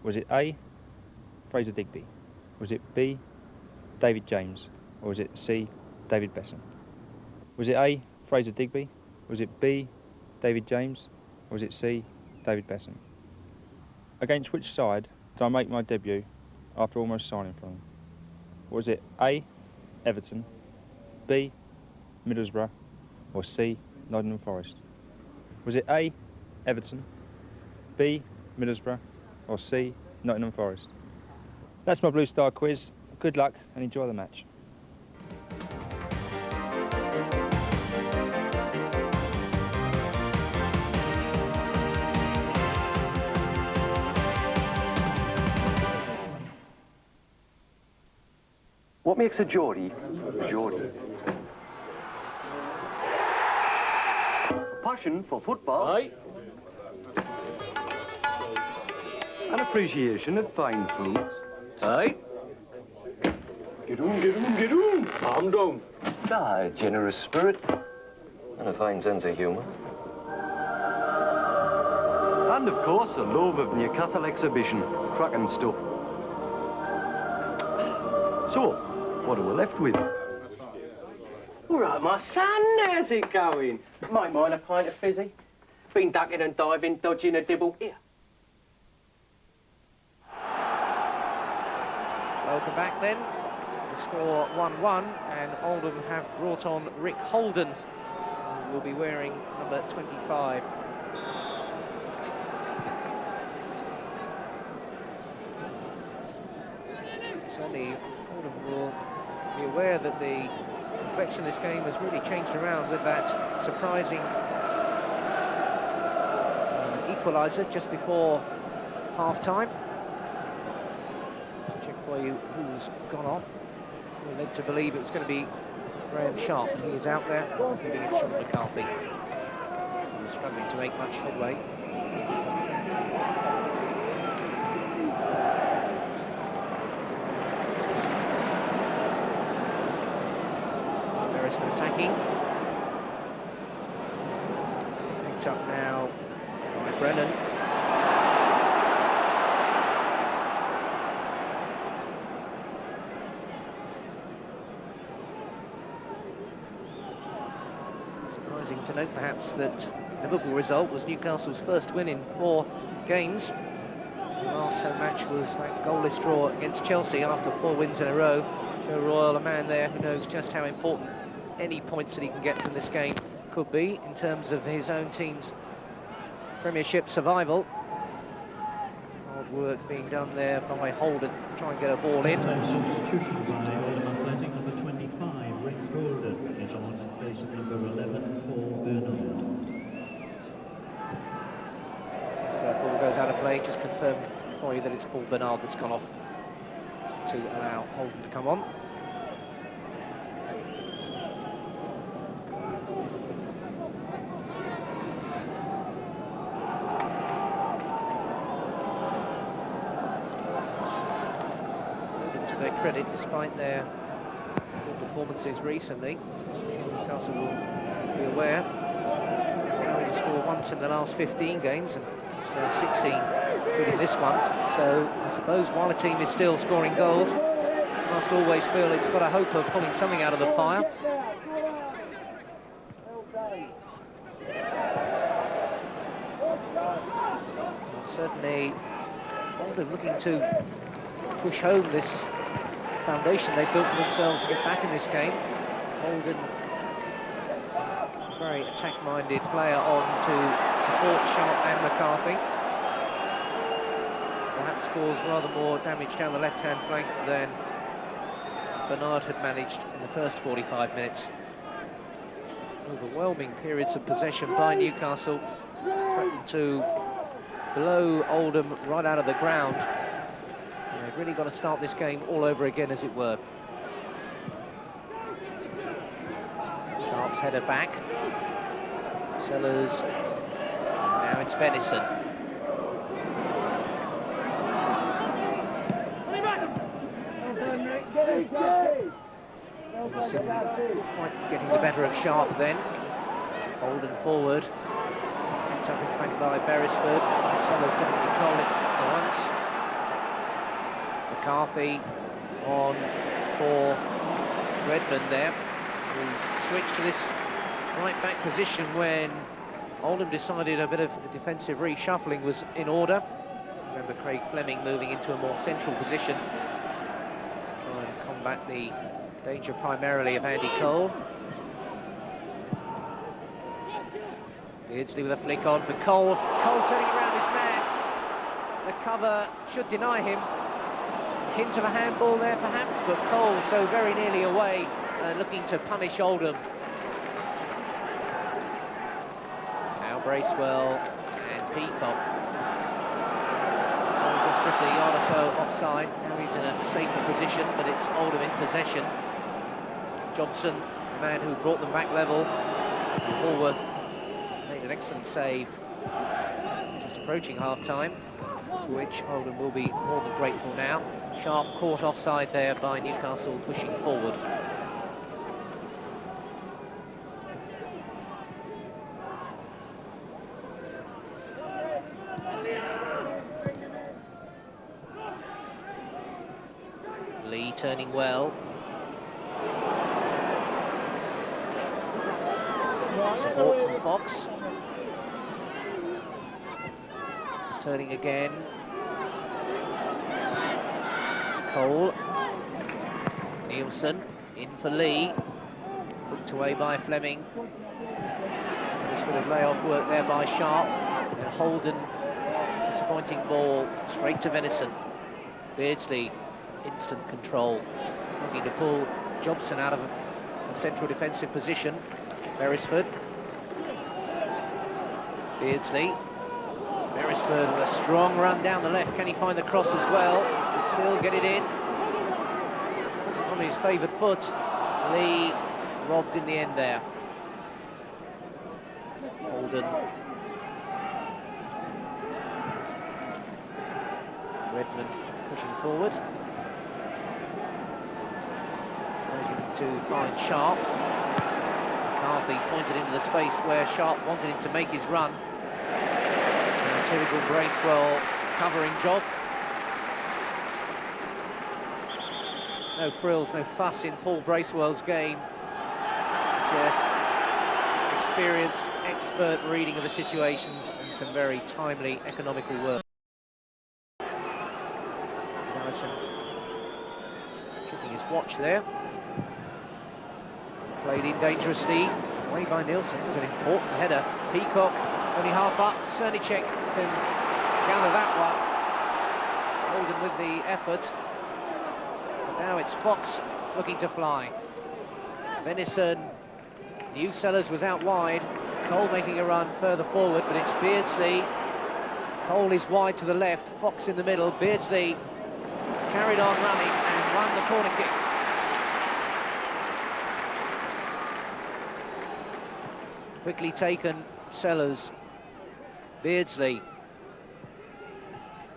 Was it A, Fraser Digby? Was it B, David James? Or was it C, David Besson? Was it A, Fraser Digby? Was it B, David James? Or was it C, David Besson? Against which side did I make my debut after almost signing for them? Was it A, Everton, B, Middlesbrough, or C, Nottingham Forest? Was it A, Everton, B, Middlesbrough, or C, Nottingham Forest? That's my Blue Star quiz. Good luck and enjoy the match. What makes a Geordie a Geordie? Passion for football. Aye. An appreciation of fine foods. Aye. Get on. Calm down. A generous spirit. And a fine sense of humour. And of course, a love of Newcastle exhibition. Cracking stuff. So, what are we left with? All right, my son, how's it going? Might mind a pint of fizzy? Been ducking and diving, dodging a dibble. Here. Welcome back then. The score 1-1, and Oldham have brought on Rick Holden, who will be wearing number 25. Certainly, Oldham will be aware that the complexion of this game has really changed around with that surprising equaliser just before half-time. Check for you who's gone off. We're led to believe it was going to be Graham Sharp. He is out there, including Sean McCarthy, who is struggling to make much headway. For attacking. Picked up now by Brennan. Surprising to note perhaps that the Liverpool result was Newcastle's first win in 4 games. The last home match was that goalless draw against Chelsea after 4 wins in a row. Joe Royle, a man there who knows just how important any points that he can get from this game could be in terms of his own team's Premiership survival. Hard work being done there by Holden to try and get a ball in. Substitution by Oldham Athletic. Number 25, Rick Holden, is on in place of number 11, Paul Bernard. So that ball goes out of play. Just confirm for you that it's Paul Bernard that's gone off to allow Holden to come on. To their credit, despite their poor performances recently, Newcastle will be aware they've only scored once in the last 15 games and scored 16, including this one. So I suppose while a team is still scoring goals, it must always feel it's got a hope of pulling something out of the fire. And certainly, Oldham looking to push home this foundation they've built for themselves to get back in this game. Holden, a very attack-minded player on to support Sharp and McCarthy. Perhaps cause rather more damage down the left-hand flank than Bernard had managed in the first 45 minutes. Overwhelming periods of possession by Newcastle, threatened to blow Oldham right out of the ground. They've really got to start this game all over again, as it were. Sharp's header back. Sellers. Now it's Venison. Venison quite getting the better of Sharp then. Holden forward. Picked up in fact by Beresford. Sellers didn't control it for once. McCarthy on for Redmond there, who's switched to this right-back position when Oldham decided a bit of defensive reshuffling was in order. Remember Craig Fleming moving into a more central position, try and combat the danger primarily of Andy Cole. Beardsley with a flick on for Cole. Cole turning around his man. The cover should deny him. Hint of a handball there perhaps, but Cole so very nearly away, looking to punish Oldham. Now Bracewell and Peacock. Just drifted a yard or so offside. Now he's in a safer position, but it's Oldham in possession. Johnson, the man who brought them back level. Hallworth made an excellent save just approaching half-time, for which Oldham will be more than grateful now. Sharp caught offside there by Newcastle pushing forward. Lee turning well. Support from Fox. He's turning again. Cole. Nielsen in for Lee. Hooked away by Fleming. Just a bit of layoff work there by Sharp. And Holden, disappointing ball straight to Venison. Beardsley, instant control. Looking to pull Jobson out of a central defensive position. Beresford. Beardsley. Beresford with a strong run down the left. Can he find the cross as well? Could still get it in. Wasn't on his favoured foot. Lee robbed in the end there. Holden. Redmond pushing forward. Trying to find Sharp. McCarthy pointed into the space where Sharp wanted him to make his run. And a typical Bracewell covering job. No frills, no fuss in Paul Bracewell's game. Just experienced, expert reading of the situations and some very timely, economical work. Allison checking his watch there. Played in dangerously, away by Nielsen. It was an important header. Peacock only half up. Cernicek can gather that one. Holden with the effort. But now it's Fox looking to fly. Venison, New Sellers was out wide. Cole making a run further forward, but it's Beardsley. Cole is wide to the left, Fox in the middle. Beardsley carried on running and won the corner kick. Quickly taken, Sellers. Beardsley.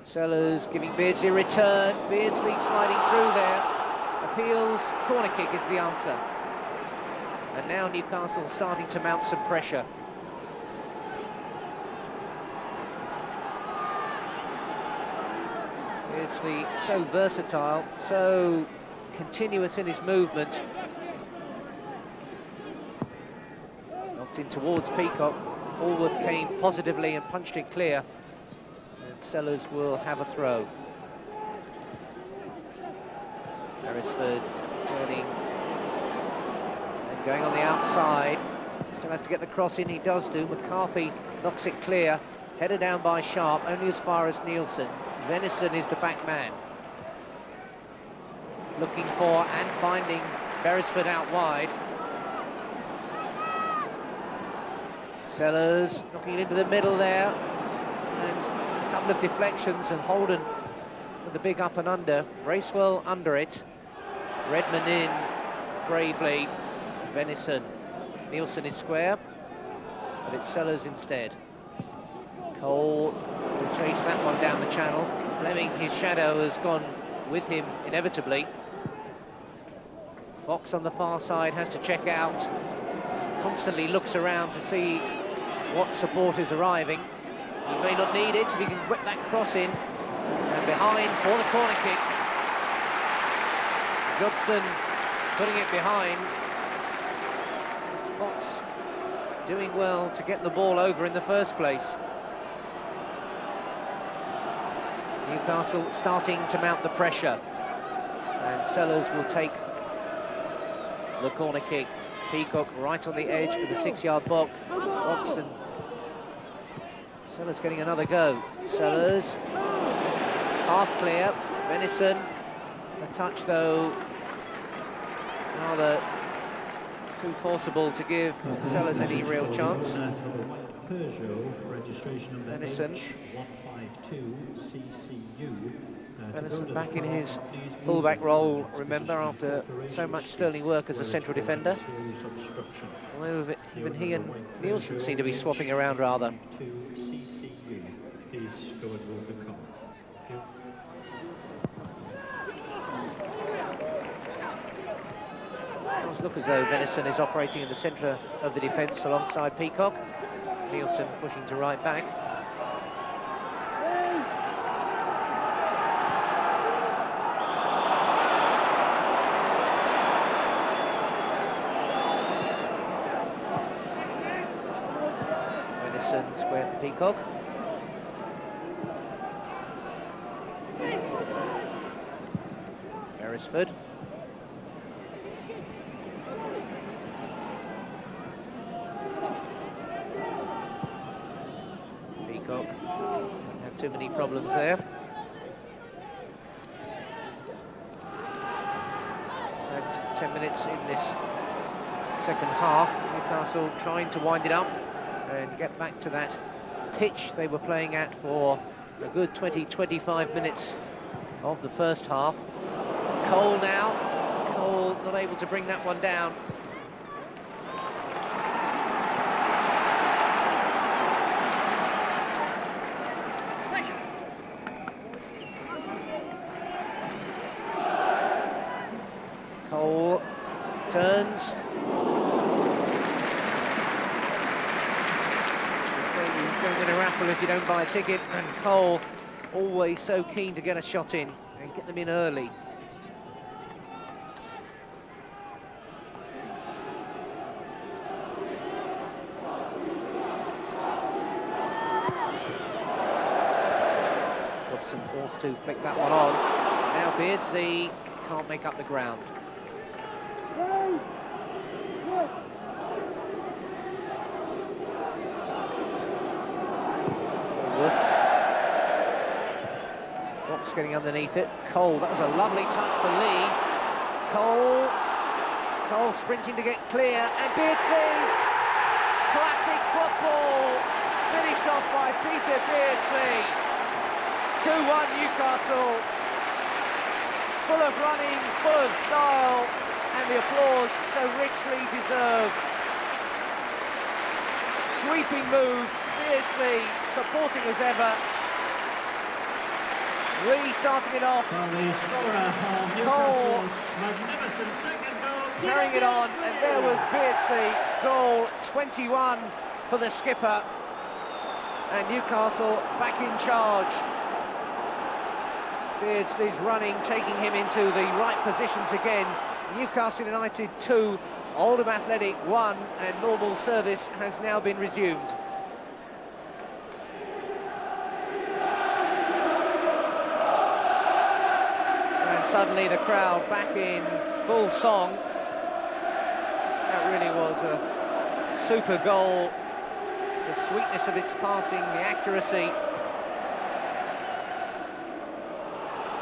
Sellers giving Beardsley a return. Beardsley sliding through there. Appeals, corner kick is the answer. And now Newcastle starting to mount some pressure. Beardsley so versatile, so continuous in his movement. Knocked in towards Peacock. Allworth came positively and punched it clear. And Sellers will have a throw. Beresford turning and going on the outside. Still has to get the cross in, he does do. McCarthy knocks it clear. Headed down by Sharp, only as far as Nielsen. Venison is the back man. Looking for and finding Beresford out wide. Sellers knocking it into the middle there. And a couple of deflections, and Holden with the big up and under. Bracewell under it. Redman in bravely. Venison. Nielsen is square, but it's Sellers instead. Cole will chase that one down the channel. Fleming, his shadow, has gone with him inevitably. Fox on the far side has to check out. Constantly looks around to see what support is arriving. He may not need it if he can whip that cross in. And behind for the corner kick. Jobson putting it behind. Fox doing well to get the ball over in the first place. Newcastle starting to mount the pressure. And Sellers will take the corner kick. Peacock right on the edge of the 6-yard box. And Sellers getting another go. Sellers, half clear. Venison, a touch though, rather too forcible to give Sellers any real chance. Venison. Venison back in his full-back role, remember, after so much sterling work as a central defender. Although even he and Nielsen seem to be swapping around rather. It does look as though Venison is operating in the centre of the defence alongside Peacock. Nielsen pushing to right back. Square for Peacock. Beresford. Peacock didn't have too many problems there. And 10 minutes in this second half. Newcastle trying to wind it up and get back to that pitch they were playing at for a good 20-25 minutes of the first half. Cole now. Cole not able to bring that one down. Cole turns. Don't win a raffle if you don't buy a ticket, and Cole always so keen to get a shot in and get them in early. Jobson forced to flick that one on. Now Beardsley can't make up the ground. Knox getting underneath it. Cole, that was a lovely touch for Lee. Cole sprinting to get clear, and Beardsley! Classic football! Finished off by Peter Beardsley. 2-1 Newcastle. Full of running, full of style, and the applause so richly deserved. Sweeping move, Beardsley supporting as ever. Lee starting it off. Well, the scorer of Newcastle's magnificent second goal. Carrying it on, and there was Beardsley, goal 21 for the skipper. And Newcastle back in charge. Beardsley's running, taking him into the right positions again. Newcastle United 2, Oldham Athletic 1, and normal service has now been resumed. And suddenly the crowd back in full song. That really was a super goal. The sweetness of its passing, the accuracy.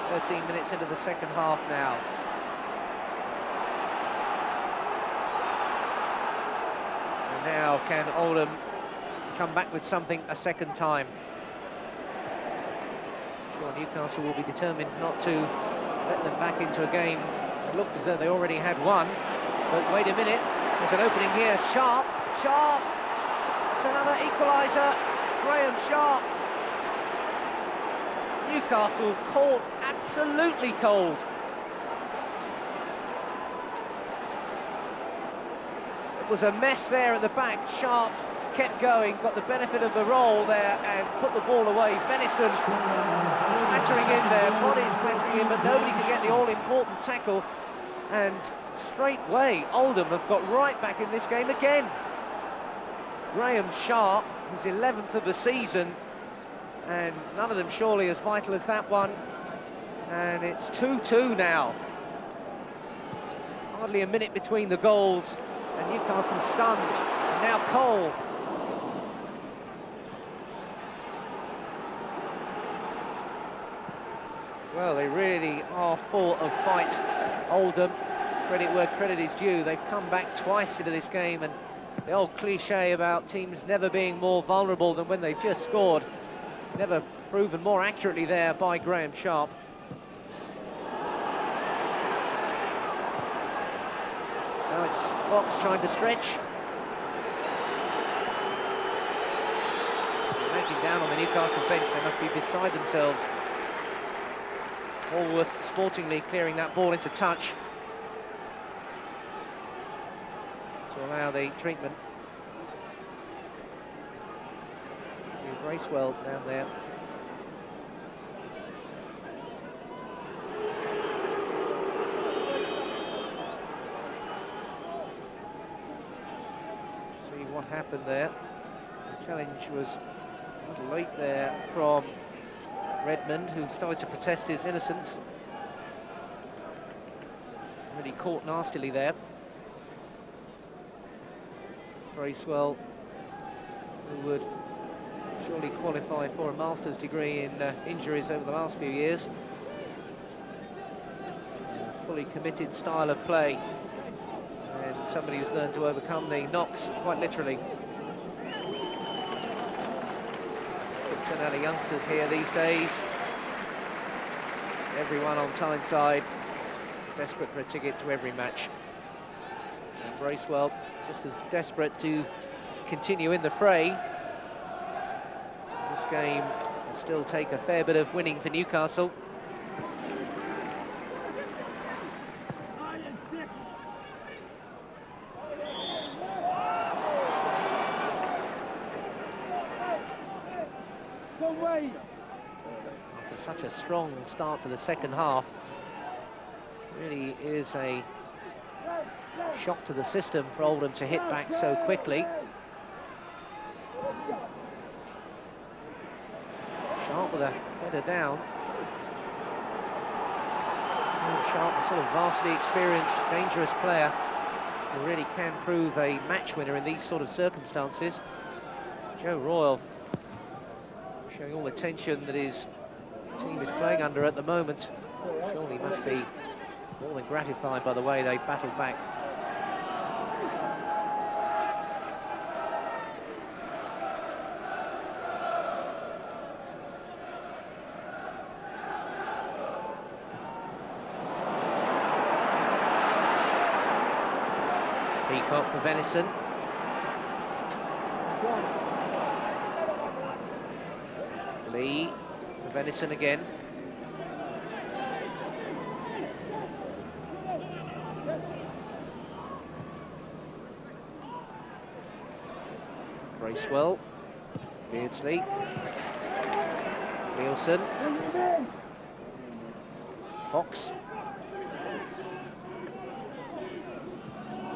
13 minutes into the second half now. And now can Oldham come back with something a second time? I'm sure Newcastle will be determined not to let them back into a game. It looked as though they already had one. But wait a minute, there's an opening here. Sharp! It's another equaliser. Graham Sharp. Newcastle caught absolutely cold. It was a mess there at the back. Sharp kept going, got the benefit of the roll there and put the ball away. Venison clattering in there, bodies clattering in, but nobody could get the all-important tackle. And straightway, Oldham have got right back in this game again. Graham Sharp, his 11th of the season, and none of them surely as vital as that one. And it's 2-2 now. Hardly a minute between the goals, and Newcastle stunned. And now Cole. Well, they really are full of fight, Oldham. Credit where credit is due. They've come back twice into this game, and the old cliche about teams never being more vulnerable than when they've just scored, never proven more accurately there by Graham Sharp. Now it's Fox trying to stretch. Imagine down on the Newcastle bench, they must be beside themselves. Allworth sportingly clearing that ball into touch to allow the treatment. Bracewell down there. See what happened there. The challenge was a little late there from Redmond, who started to protest his innocence. Really caught nastily there. Bracewell, who would surely qualify for a master's degree in injuries over the last few years. Fully committed style of play, and somebody who's learned to overcome the knocks, quite literally. Good turn out of youngsters here these days. Everyone on Tyneside desperate for a ticket to every match. And Bracewell just as desperate to continue in the fray. This game will still take a fair bit of winning for Newcastle. After such a strong start to the second half, really is a shock to the system for Oldham to hit back so quickly. Sharp with a header down. Sharp, a sort of vastly experienced, dangerous player who really can prove a match winner in these sort of circumstances. Joe Royle showing all the tension that is team is playing under at the moment. Surely must be more than gratified by the way they battled back. Peacock for Venison. Lee for Venison again. Bracewell, Beardsley, Nielsen, Fox,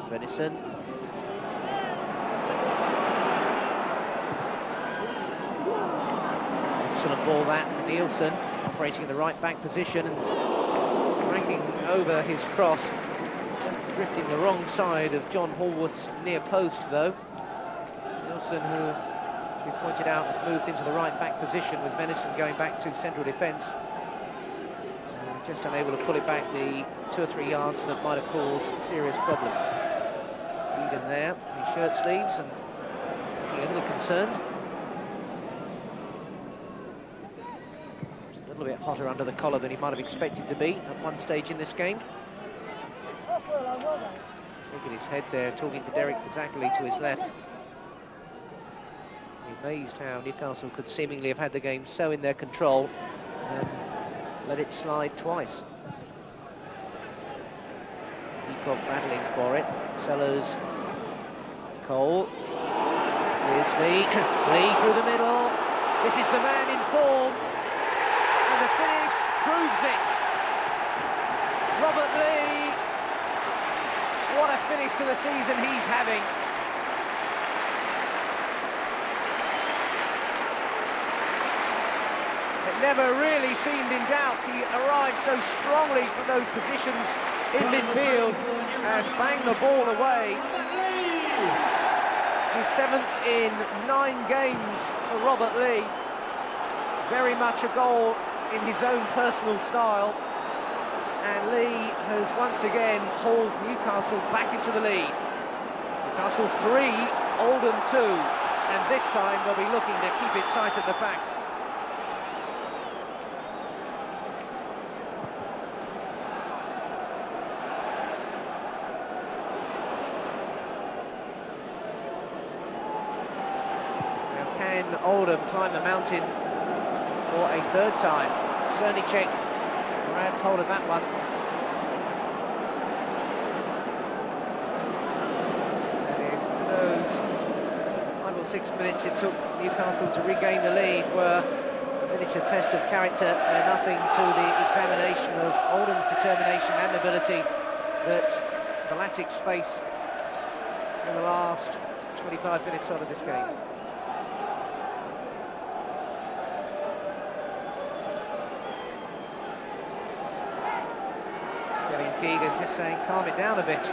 Venison, excellent ball that for Nielsen, operating in the right back position and cranking over his cross, just drifting the wrong side of John Hallworth's near post though. Nielsen, who, as we pointed out, has moved into the right back position with Venison going back to central defence. Just unable to pull it back the 2 or 3 yards that might have caused serious problems. Keegan there, in his shirt sleeves and looking a little concerned. Just a little bit hotter under the collar than he might have expected to be at one stage in this game. Shaking his head there, talking to Derek Fazackerley to his left. Amazed how Newcastle could seemingly have had the game so in their control and let it slide twice. Peacock battling for it. Sellers, Cole, Beardsley, Lee through the middle. This is the man in form, and the finish proves it. Robert Lee, what a finish to the season he's having. Never really seemed in doubt. He arrived so strongly from those positions in midfield and banged the ball away. His 7th in 9 games for Robert Lee. Very much a goal in his own personal style. And Lee has once again hauled Newcastle back into the lead. Newcastle 3, Oldham 2. And this time they'll be looking to keep it tight at the back. Oldham climb the mountain for a 3rd time. Cernicek grabs hold of that one. And if those 5 or 6 minutes it took Newcastle to regain the lead were a miniature test of character, they're nothing to the examination of Oldham's determination and ability that the Latics face in the last 25 minutes of this game. Keegan just saying, calm it down a bit.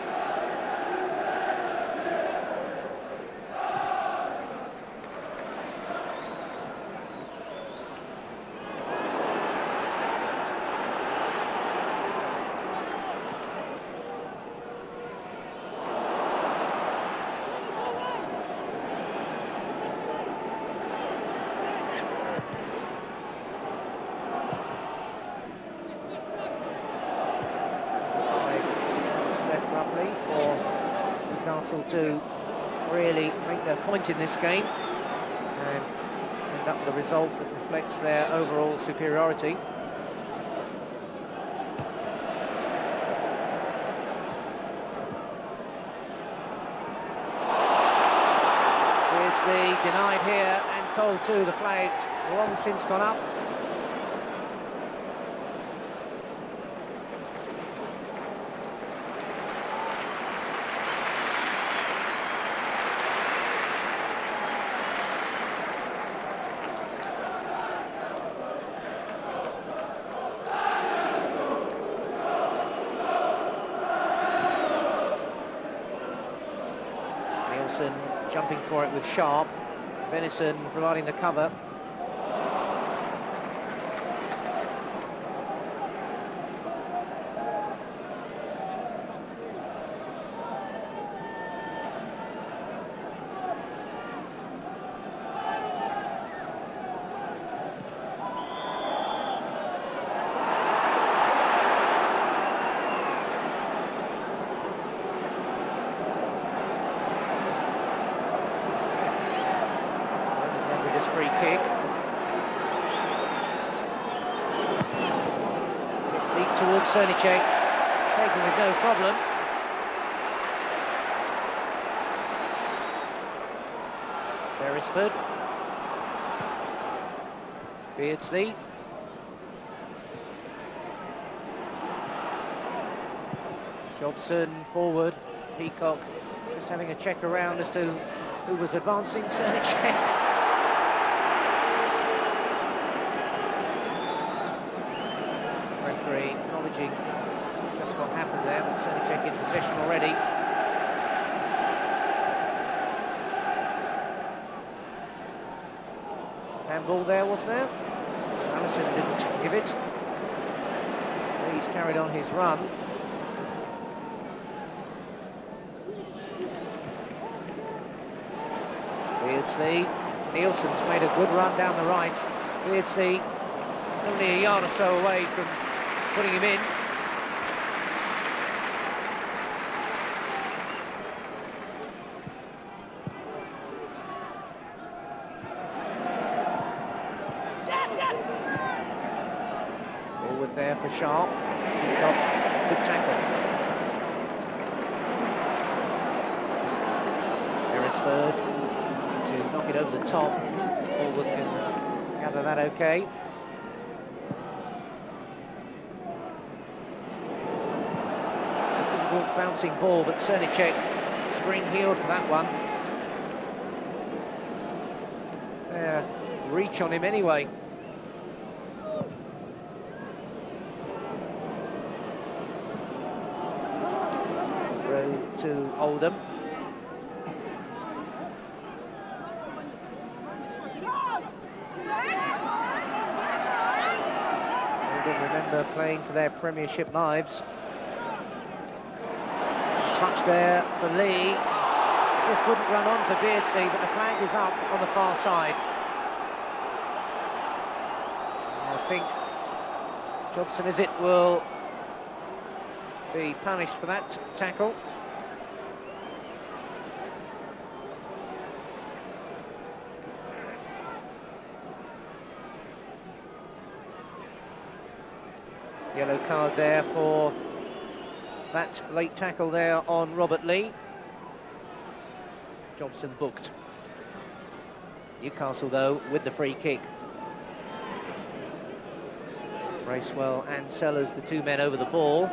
To really make their point in this game and end up with a result that reflects their overall superiority. Beardsley denied here, and Cole too. The flag's long since gone up. Jumping for it with Sharp. Venison providing the cover. free kick. Deep towards Cernicek, taken with no problem. Beresford. Beardsley. Jobson forward. Peacock just having a check around as to who was advancing. Cernicek. Referee acknowledging just what happened there, with Cernicek in possession already. Handball there, was there? So Allison didn't give it. He's carried on his run. Beardsley. Nielsen's made a good run down the right. Beardsley only a yard or so away from putting him in. Forward there for Sharp. Peacock, good tackle. Beresford to knock it over the top. Forward can gather that okay. It's a difficult bouncing ball, but Cernicek spring-heeled for that one. Reach on him anyway. Throw to Oldham. Remember playing for their Premiership lives. Touch there for Lee. Just wouldn't run on for Beardsley, but the flag is up on the far side. I think Jobson, is it, will be punished for that tackle. Yellow card there for that late tackle there on Robert Lee. Jobson booked. Newcastle, though, with the free kick. Bracewell and Sellers, the two men over the ball.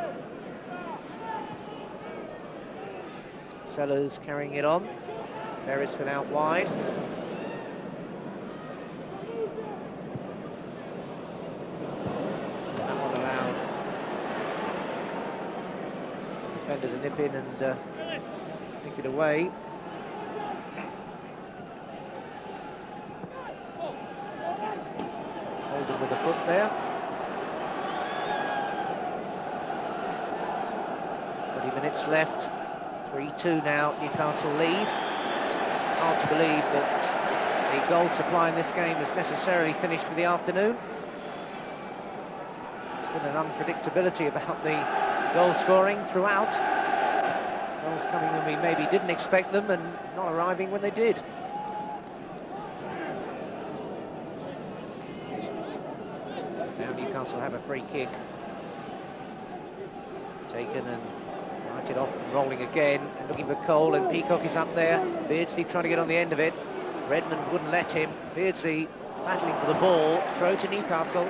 Sellers carrying it on. Beresford out wide. Defender to nip in and nick it away. Holding with the foot there. 20 minutes left. 3-2 now, Newcastle lead. Hard to believe that the goal supply in this game is necessarily finished for the afternoon. There's been an unpredictability about the goal scoring throughout. Goals coming when we maybe didn't expect them and not arriving when they did. Now Newcastle have a free kick. Taken and righted off and rolling again, and looking for Cole, and Peacock is up there. Beardsley trying to get on the end of it. Redmond wouldn't let him. Beardsley battling for the ball. Throw to Newcastle.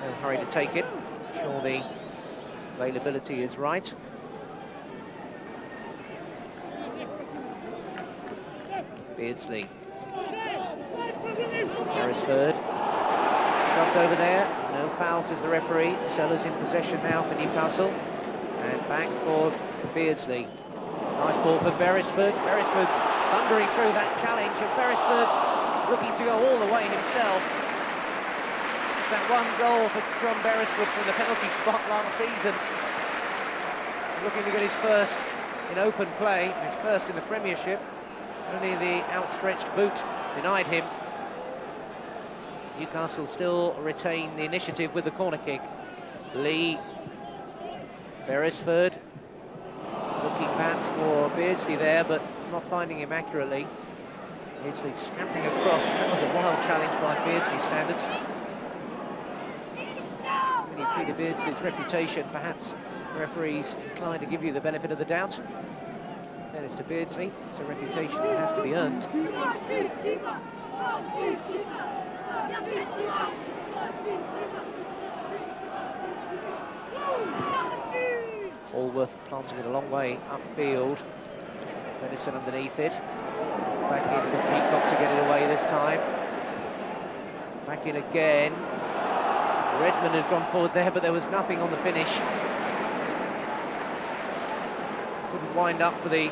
No hurry to take it. Sure the availability is right. Beardsley. Beresford. Shoved over there. No fouls, says the referee. Sellers in possession now for Newcastle. And back for Beardsley. Nice ball for Beresford. Beresford thundering through that challenge, and Beresford looking to go all the way himself. It's that one goal for John Beresford from the penalty spot last season. Looking to get his first in open play, his first in the Premiership. Only the outstretched boot denied him. Newcastle still retain the initiative with the corner kick. Lee, Beresford, looking perhaps for Beardsley there, but not finding him accurately. Beardsley scampering across. That was a wild challenge by Beardsley standards. Really, Peter Beardsley's reputation, perhaps referees inclined to give you the benefit of the doubt. Fairness to Beardsley, it's a reputation that has to be earned. Allworth planting it a long way upfield. Venison underneath it. Back in for Peacock to get it away this time. Back in again. Redmond had gone forward there, but there was nothing on the finish. Couldn't wind up for the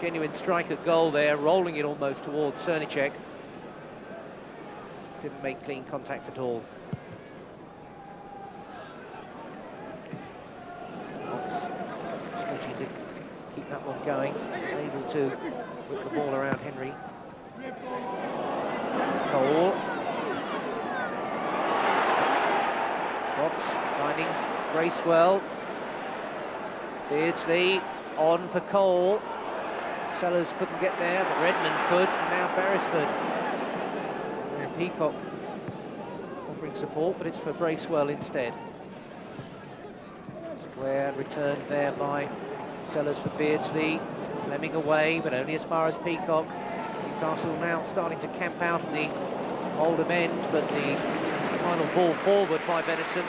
genuine strike at goal there, rolling it almost towards Cernicek. Didn't make clean contact at all. Stretching to keep that one going, able to whip the ball around Henry. Cole. Fox finding Bracewell. Beardsley on for Cole. Sellers couldn't get there, but Redmond could, and now Beresford. And Peacock offering support, but it's for Bracewell instead. Square returned there by Sellers for Beardsley. Fleming away, but only as far as Peacock. Newcastle now starting to camp out on the Oldham end, but the final ball forward by Venison,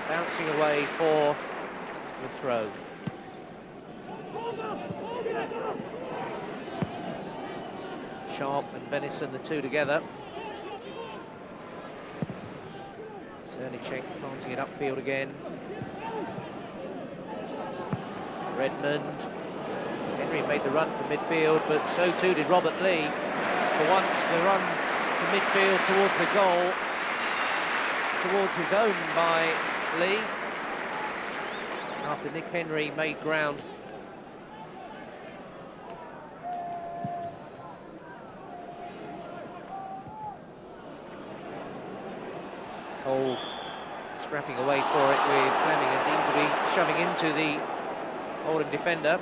bouncing away for the throw. Sharp and Venison, the two together. Cernicek planting it upfield again. Redmond. Henry made the run from midfield, but so too did Robert Lee. For once, the run from midfield towards the goal, towards his own by Lee, after Nick Henry made ground. Cole scrapping away for it with Fleming and deemed to be shoving into the Oldham defender.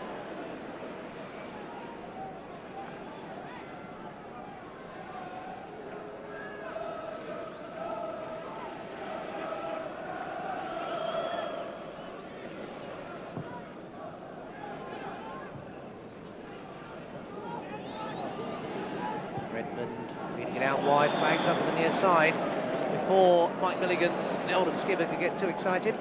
Redmond reading it out wide, flags up on the near side before Mike Milligan, the Oldham skipper, could get too excited.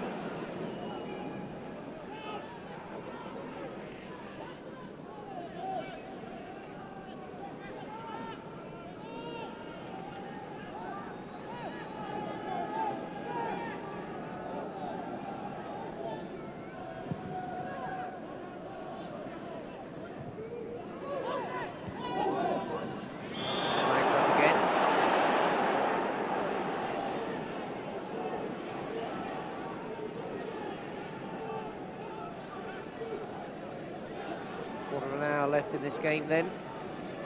Left in this game then.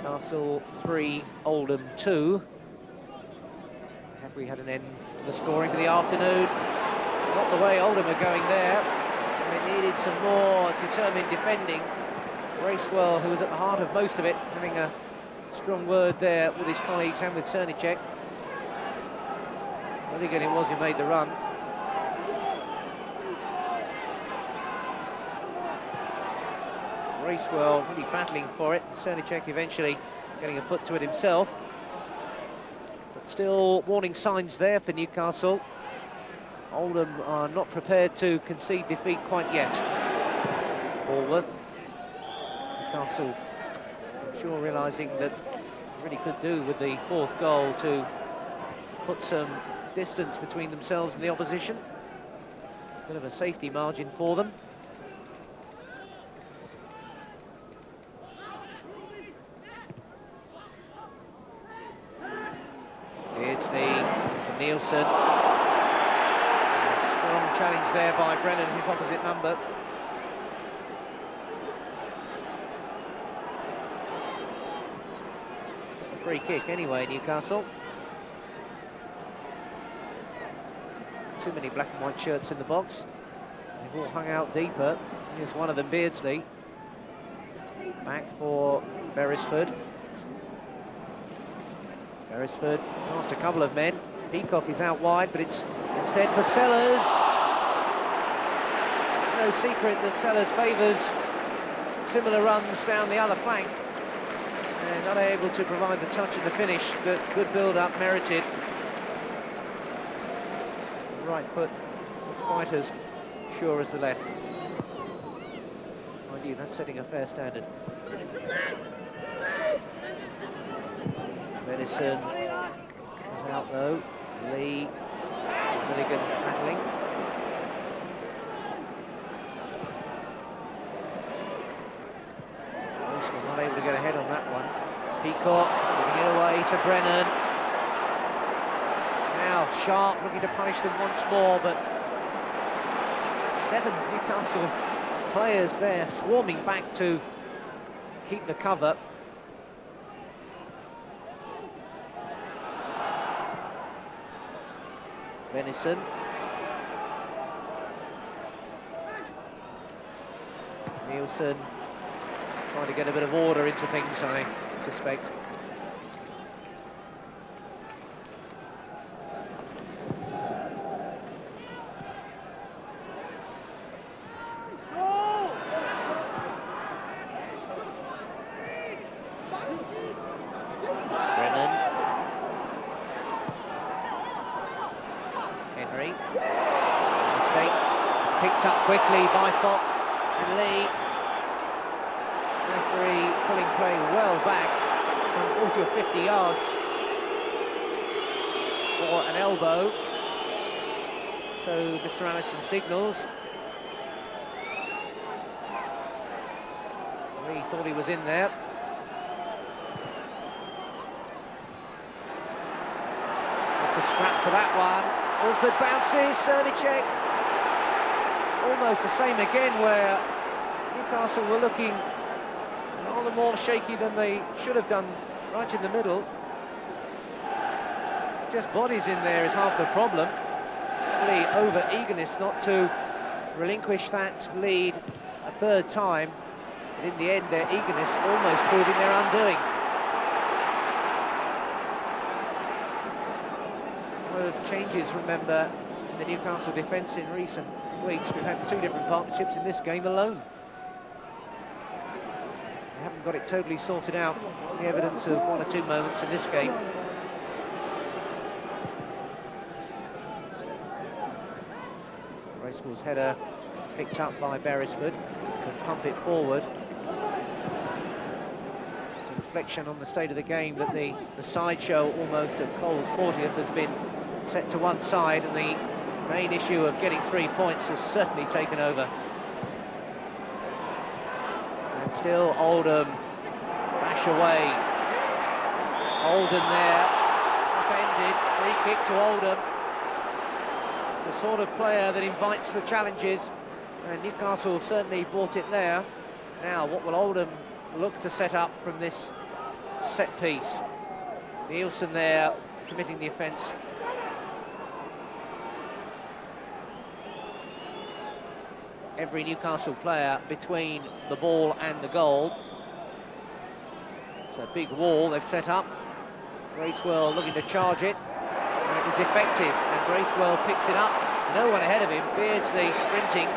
Newcastle 3, Oldham 2. Have we had an end to the scoring for the afternoon? Not the way Oldham are going there. They needed some more determined defending. Bracewell, who was at the heart of most of it, having a strong word there with his colleagues and with Cernicek. Milligan it was who made the run. Bracewell really battling for it. Cernicek eventually getting a foot to it himself. But still warning signs there for Newcastle. Oldham are not prepared to concede defeat quite yet. Allworth. Newcastle, I'm sure, realising that really could do with the fourth goal to put some distance between themselves and the opposition. Bit of a safety margin for them. Nielsen. Strong challenge there by Brennan, his opposite number. A free kick anyway, Newcastle. Too many black and white shirts in the box. They've all hung out deeper. Here's one of them, Beardsley. Back for Beresford. Beresford past a couple of men. Peacock is out wide, but it's instead for Sellers. It's no secret that Sellers favours similar runs down the other flank. And not able to provide the touch in the finish, but good build-up, merited. Right foot, not quite as sure as the left. Mind you, that's setting a fair standard. Venison is out though. Lee, Milligan battling. We're not able to get ahead on that one. Peacock giving it away to Brennan. Now Sharp looking to punish them once more, but 7 Newcastle players there swarming back to keep the cover. Venison. Nielsen trying to get a bit of order into things, I suspect. Quickly by Fox and Lee. Referee pulling play well back, some 40 or 50 yards for an elbow. So Mr. Allison signals. Lee thought he was in there. Have to scrap for that one. All good bounces, Cernicek. Almost the same again, where Newcastle were looking rather more shaky than they should have done right in the middle. Just bodies in there is half the problem. Really over-eagerness not to relinquish that lead a third time, but in the end their eagerness almost proving their undoing. A lot of changes, remember, in the Newcastle defence in recent weeks. We've had 2 different partnerships in this game alone. They haven't got it totally sorted out. The evidence of 1 or 2 moments in this game. Gracewell's header picked up by Beresford to pump it forward. It's a reflection on the state of the game that the sideshow almost of Cole's 40th has been set to one side, and the main issue of getting 3 points has certainly taken over. And still Oldham bash away. Oldham there, upended, free kick to Oldham. The sort of player that invites the challenges, and Newcastle certainly bought it there. Now, what will Oldham look to set up from this set piece? Nielsen there committing the offence. Every Newcastle player between the ball and the goal. It's a big wall they've set up. Gracewell looking to charge it, and it was effective, and Gracewell picks it up. No one ahead of him. Beardsley sprinting.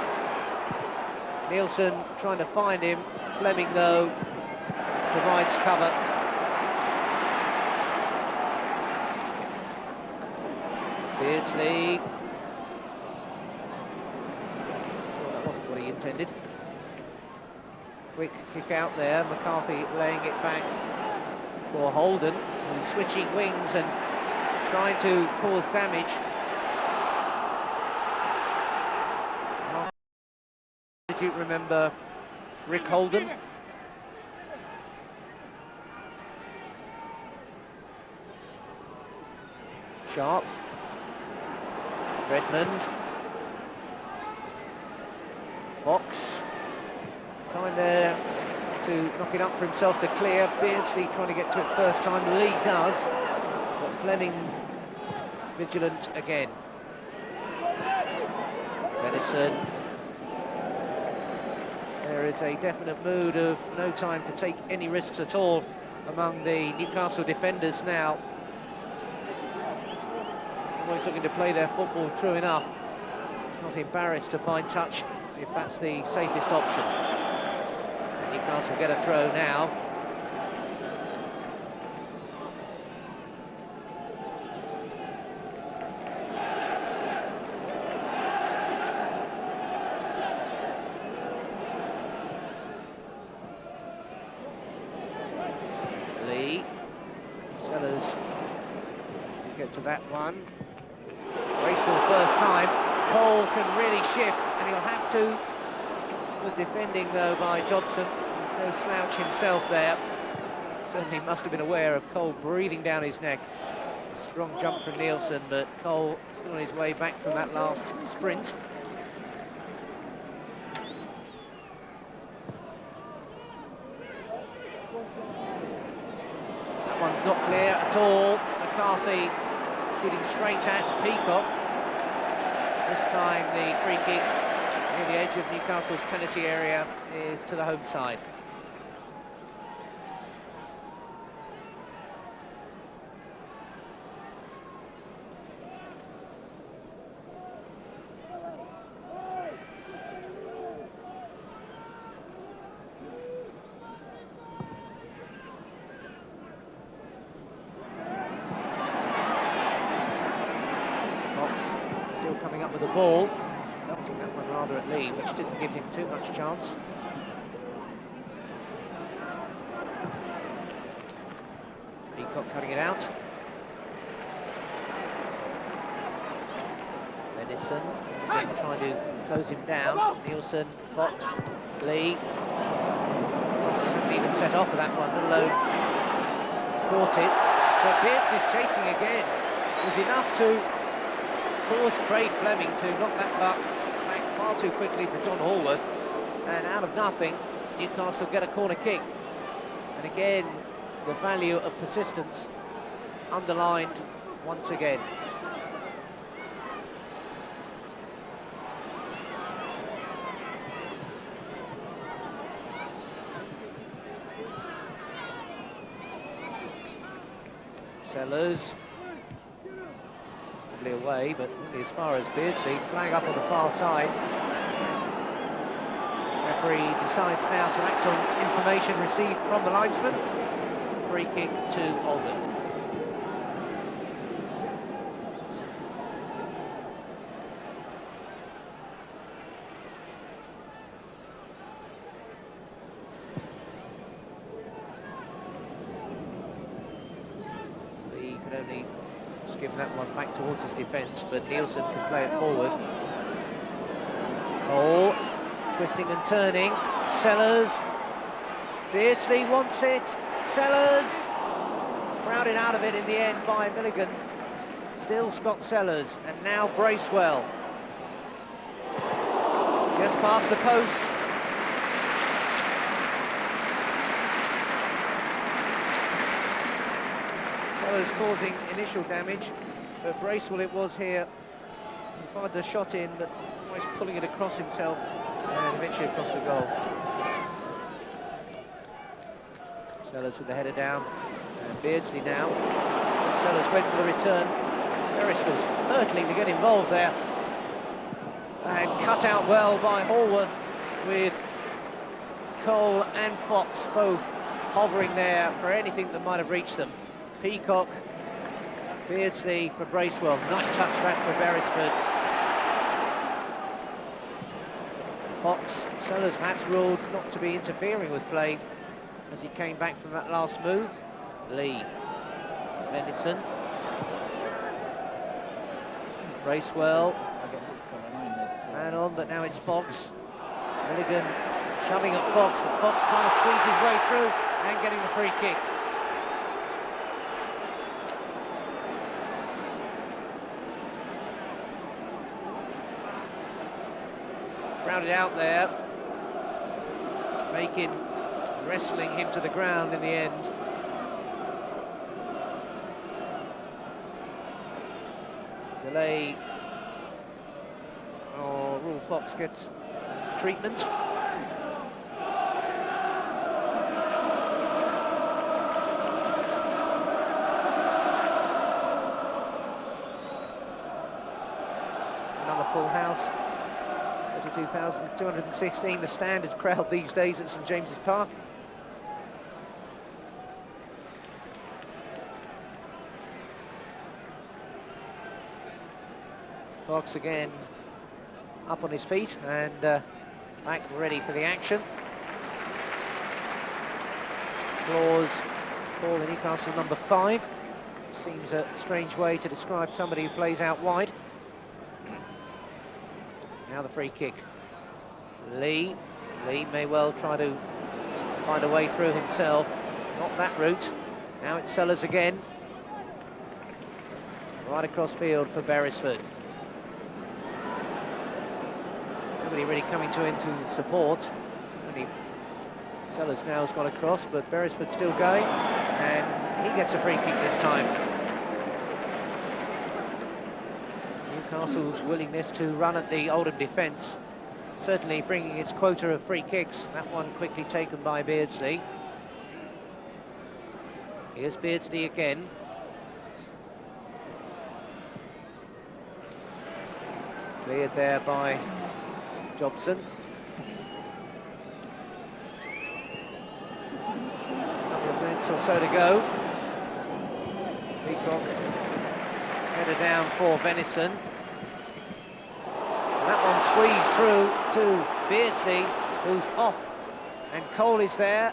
Nielsen trying to find him. Fleming, though, provides cover. Beardsley. Intended. Quick kick out there, McCarthy laying it back for Holden, who's switching wings and trying to cause damage. Did you remember Rick Holden? Sharp. Redmond. Fox, time there to knock it up for himself to clear. Beardsley trying to get to it first time. Lee does, but Fleming vigilant again. Venison There is a definite mood of no time to take any risks at all among the Newcastle defenders now. Always looking to play their football, true enough. Not embarrassed to find touch if that's the safest option. Newcastle get a throw now. Lee. Sellers get to that one. Graceful first time. Cole can really shift, and he'll have to. Good defending, though, by Johnson. No slouch himself there. Certainly must have been aware of Cole breathing down his neck. A strong jump from Nielsen, but Cole still on his way back from that last sprint. That one's not clear at all. McCarthy shooting straight at Peacock. This time the free kick near the edge of Newcastle's penalty area is to the home side. Still coming up with the ball, belting that one rather at Lee, which didn't give him too much chance. Peacock cutting it out. Edison trying to close him down. Nielsen, Fox, Lee. Fox hadn't even set off with that one, let alone caught it. But Beardsley's chasing again. It was enough to cause Craig Fleming to knock that buck back far too quickly for John Hallworth, and out of nothing Newcastle get a corner kick. And again the value of persistence underlined once again. Sellers away, but only as far as Beardsley. Flag up on the far side. Referee decides now to act on information received from the linesman. Free kick to Oldham. Lee could only skim that one back towards his defence, but Nielsen can play it forward. Cole, twisting and turning. Sellers. Beardsley wants it. Sellers. Crowded out of it in the end by Milligan. Still Scott Sellers, and now Bracewell. Just past the post. Sellers causing initial damage, but Bracewell it was here. He fired the shot in, but almost pulling it across himself and eventually across the goal. Sellers with the header down, and Beardsley now. Sellers went for the return. Ferris was hurtling to get involved there, and cut out well by Hallworth, with Cole and Fox both hovering there for anything that might have reached them. Peacock, Beardsley for Bracewell. Nice touch that for Beresford. Fox, Sellers perhaps ruled not to be interfering with play as he came back from that last move. Lee, Venison, Bracewell, man on, but now it's Fox. Milligan shoving up Fox, but Fox trying to squeeze his way through and getting the free kick. Crowded out there, wrestling him to the ground in the end. Delay. Oh, Rule Fox gets treatment. House. 32,216, the standard crowd these days at St James's Park. Fox again up on his feet and back ready for the action. Claus, ball in Newcastle number 5. Seems a strange way to describe somebody who plays out wide. Now the free kick. Lee may well try to find a way through himself. Not that route. Now it's Sellers again. Right across field for Beresford. Nobody really coming to him to support. Only Sellers now has got across, but Beresford still going, and he gets a free kick this time. Newcastle's willingness to run at the Oldham defence, certainly bringing its quota of free kicks. That one quickly taken by Beardsley. Here's Beardsley again. Cleared there by Jobson. A couple of minutes or so to go. Peacock header down for Venison. And that one squeezed through to Beardsley, who's off. And Cole is there,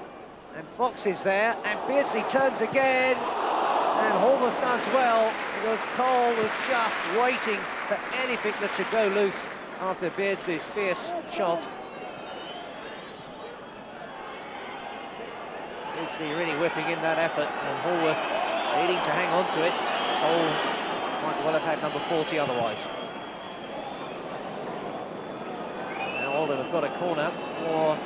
and Fox is there, and Beardsley turns again. And Hallworth does well, because Cole was just waiting for anything that should go loose after Beardsley's fierce shot. Beardsley really whipping in that effort, and Hallworth needing to hang on to it. Cole might well have had number 40 otherwise. Now Oldham have got a corner for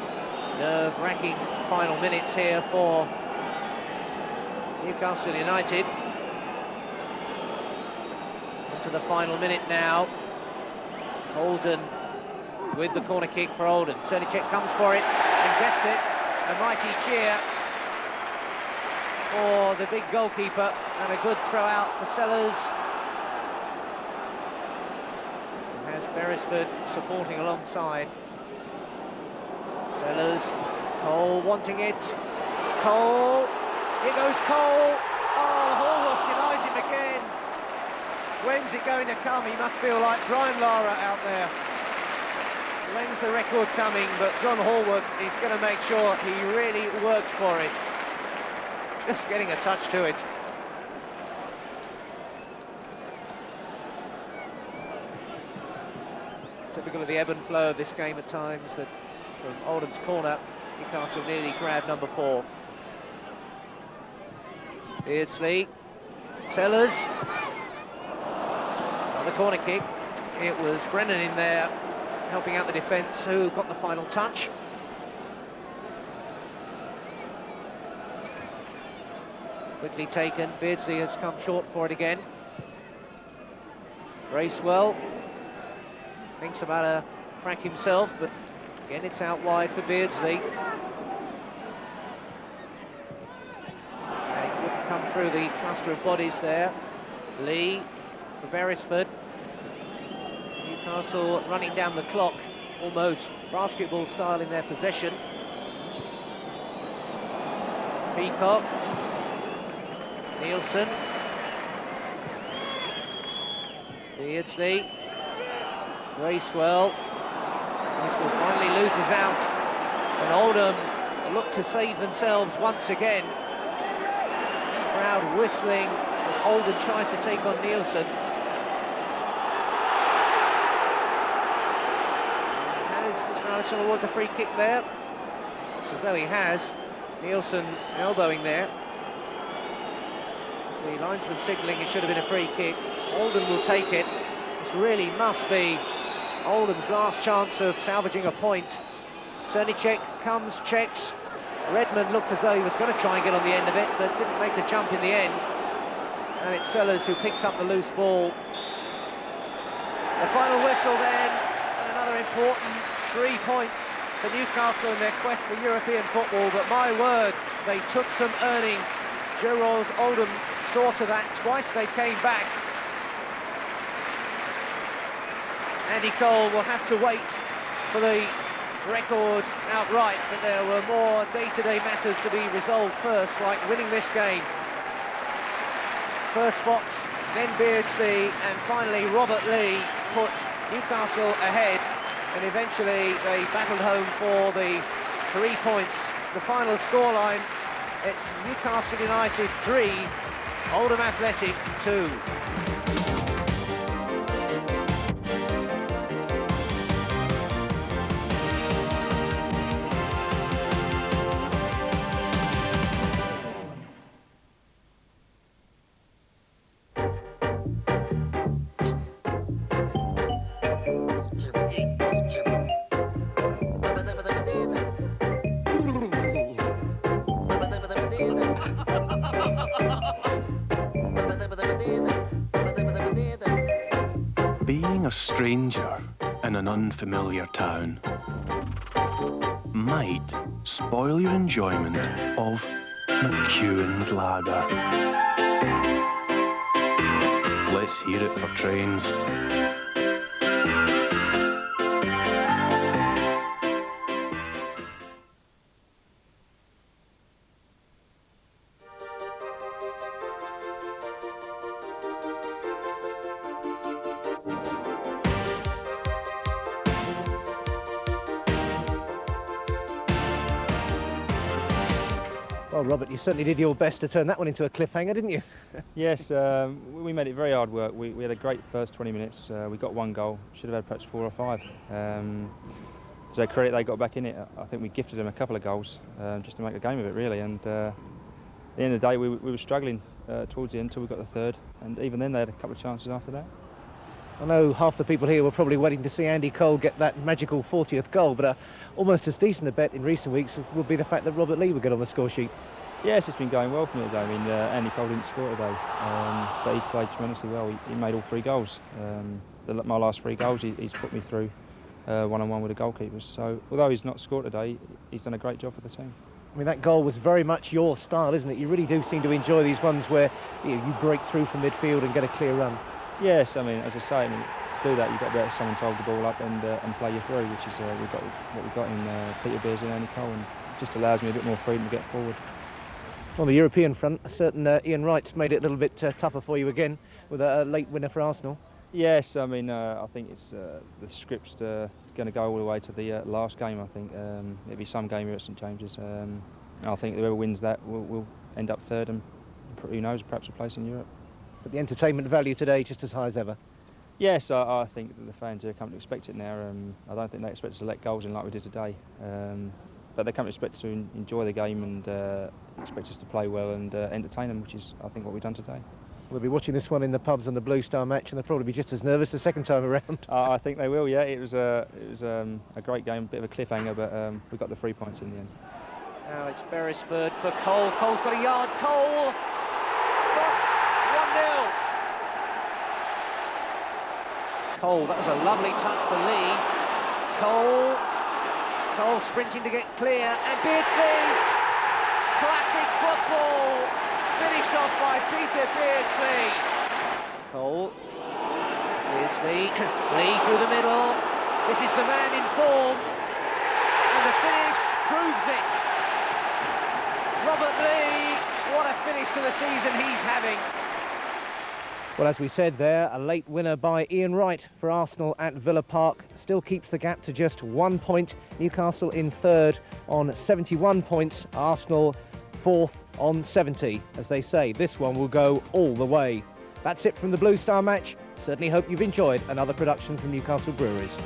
nerve-wracking final minutes here for Newcastle United. Into the final minute now. Holden with the corner kick for Oldham. Cernicek comes for it and gets it. A mighty cheer for the big goalkeeper, and a good throw out for Sellers. It has Beresford supporting alongside. Sellers, Cole wanting it. Cole, here goes Cole. Oh, Hallworth denies him again. When's it going to come? He must feel like Brian Lara out there. When's the record coming? But John Hallworth is going to make sure he really works for it. Just getting a touch to it. Typical of the ebb and flow of this game at times, that from Oldham's corner, Newcastle nearly grabbed number 4. Beardsley, Sellers. The corner kick. It was Brennan in there helping out the defence, who got the final touch. Quickly taken. Beardsley has come short for it again. Bracewell thinks about a crack himself, but again it's out wide for Beardsley. And it wouldn't come through the cluster of bodies there. Lee for Beresford. Newcastle running down the clock, almost basketball style in their possession. Peacock, Nielsen, Beardsley, Bracewell. Bracewell finally loses out, and Oldham look to save themselves once again. Crowd whistling as Holden tries to take on Nielsen. Has Mr. Allison award the free kick there? Looks as though he has. Nielsen elbowing there. The linesman signalling it should have been a free kick. Holden will take it. This really must be Oldham's last chance of salvaging a point. Cernicek comes, checks. Redmond looked as though he was going to try and get on the end of it, but didn't make the jump in the end. And it's Sellers who picks up the loose ball. The final whistle then, and another important 3 points for Newcastle in their quest for European football. But my word, they took some earning. Joe Royals Oldham saw to that. Twice they came back. Andy Cole will have to wait for the record outright, but there were more day-to-day matters to be resolved first, like winning this game. First Fox, then Beardsley, and finally Robert Lee put Newcastle ahead, and eventually they battled home for the 3 points. The final scoreline, it's Newcastle United 3, Oldham Athletic 2. Being a stranger in an unfamiliar town might spoil your enjoyment of McEwen's Lager. Let's hear it for trains. Well, Robert, you certainly did your best to turn that one into a cliffhanger, didn't you? Yes, we made it very hard work. We had a great first 20 minutes. We got 1 goal. Should have had perhaps 4 or 5. To their credit, they got back in it. I think we gifted them a couple of goals just to make a game of it, really. And at the end of the day, we were struggling towards the end until we got the third. And even then, they had a couple of chances after that. I know half the people here were probably waiting to see Andy Cole get that magical 40th goal, but almost as decent a bet in recent weeks would be the fact that Robert Lee would get on the score sheet. Yes, it's been going well for me today. I mean, Andy Cole didn't score today, but he's played tremendously well. He made all 3 goals. My last 3 goals, he's put me through one-on-one with the goalkeepers. So, although he's not scored today, he's done a great job for the team. I mean, that goal was very much your style, isn't it? You really do seem to enjoy these ones where you break through from midfield and get a clear run. Yes, I mean, as I say, to do that, you've got to be able to someone to hold the ball up and play you through, which is what we've got in Peter Beardsley and Andy Cole, and it just allows me a bit more freedom to get forward. On the European front, a certain Ian Wright's made it a little bit tougher for you again with a late winner for Arsenal. Yes, I mean, I think it's the script's going to go all the way to the last game. I think it'll be some game here at St James's. I think whoever wins that will end up third, and who knows, perhaps a place in Europe. But the entertainment value today just as high as ever. Yes, I think that the fans here come to expect it now. I don't think they expect us to let goals in like we did today. But they come to expect us to enjoy the game and expect us to play well and entertain them, which is, I think, what we've done today. We'll be watching this one in the pubs on the Blue Star match, and they'll probably be just as nervous the second time around. I think they will, yeah. It was a great game, a bit of a cliffhanger, but we got the 3 points in the end. Now it's Beresford for Cole. Cole's got a yard. Cole! Fox, 1-0. Cole, that was a lovely touch for Lee. Cole sprinting to get clear, and Beardsley! Classic football! Finished off by Peter Beardsley. Cole, Beardsley, Lee through the middle. This is the man in form, and the finish proves it. Robert Lee, what a finish to the season he's having. Well, as we said there, a late winner by Ian Wright for Arsenal at Villa Park still keeps the gap to just 1 point. Newcastle in third on 71 points. Arsenal fourth on 70. As they say, this one will go all the way. That's it from the Blue Star match. Certainly hope you've enjoyed another production from Newcastle Breweries.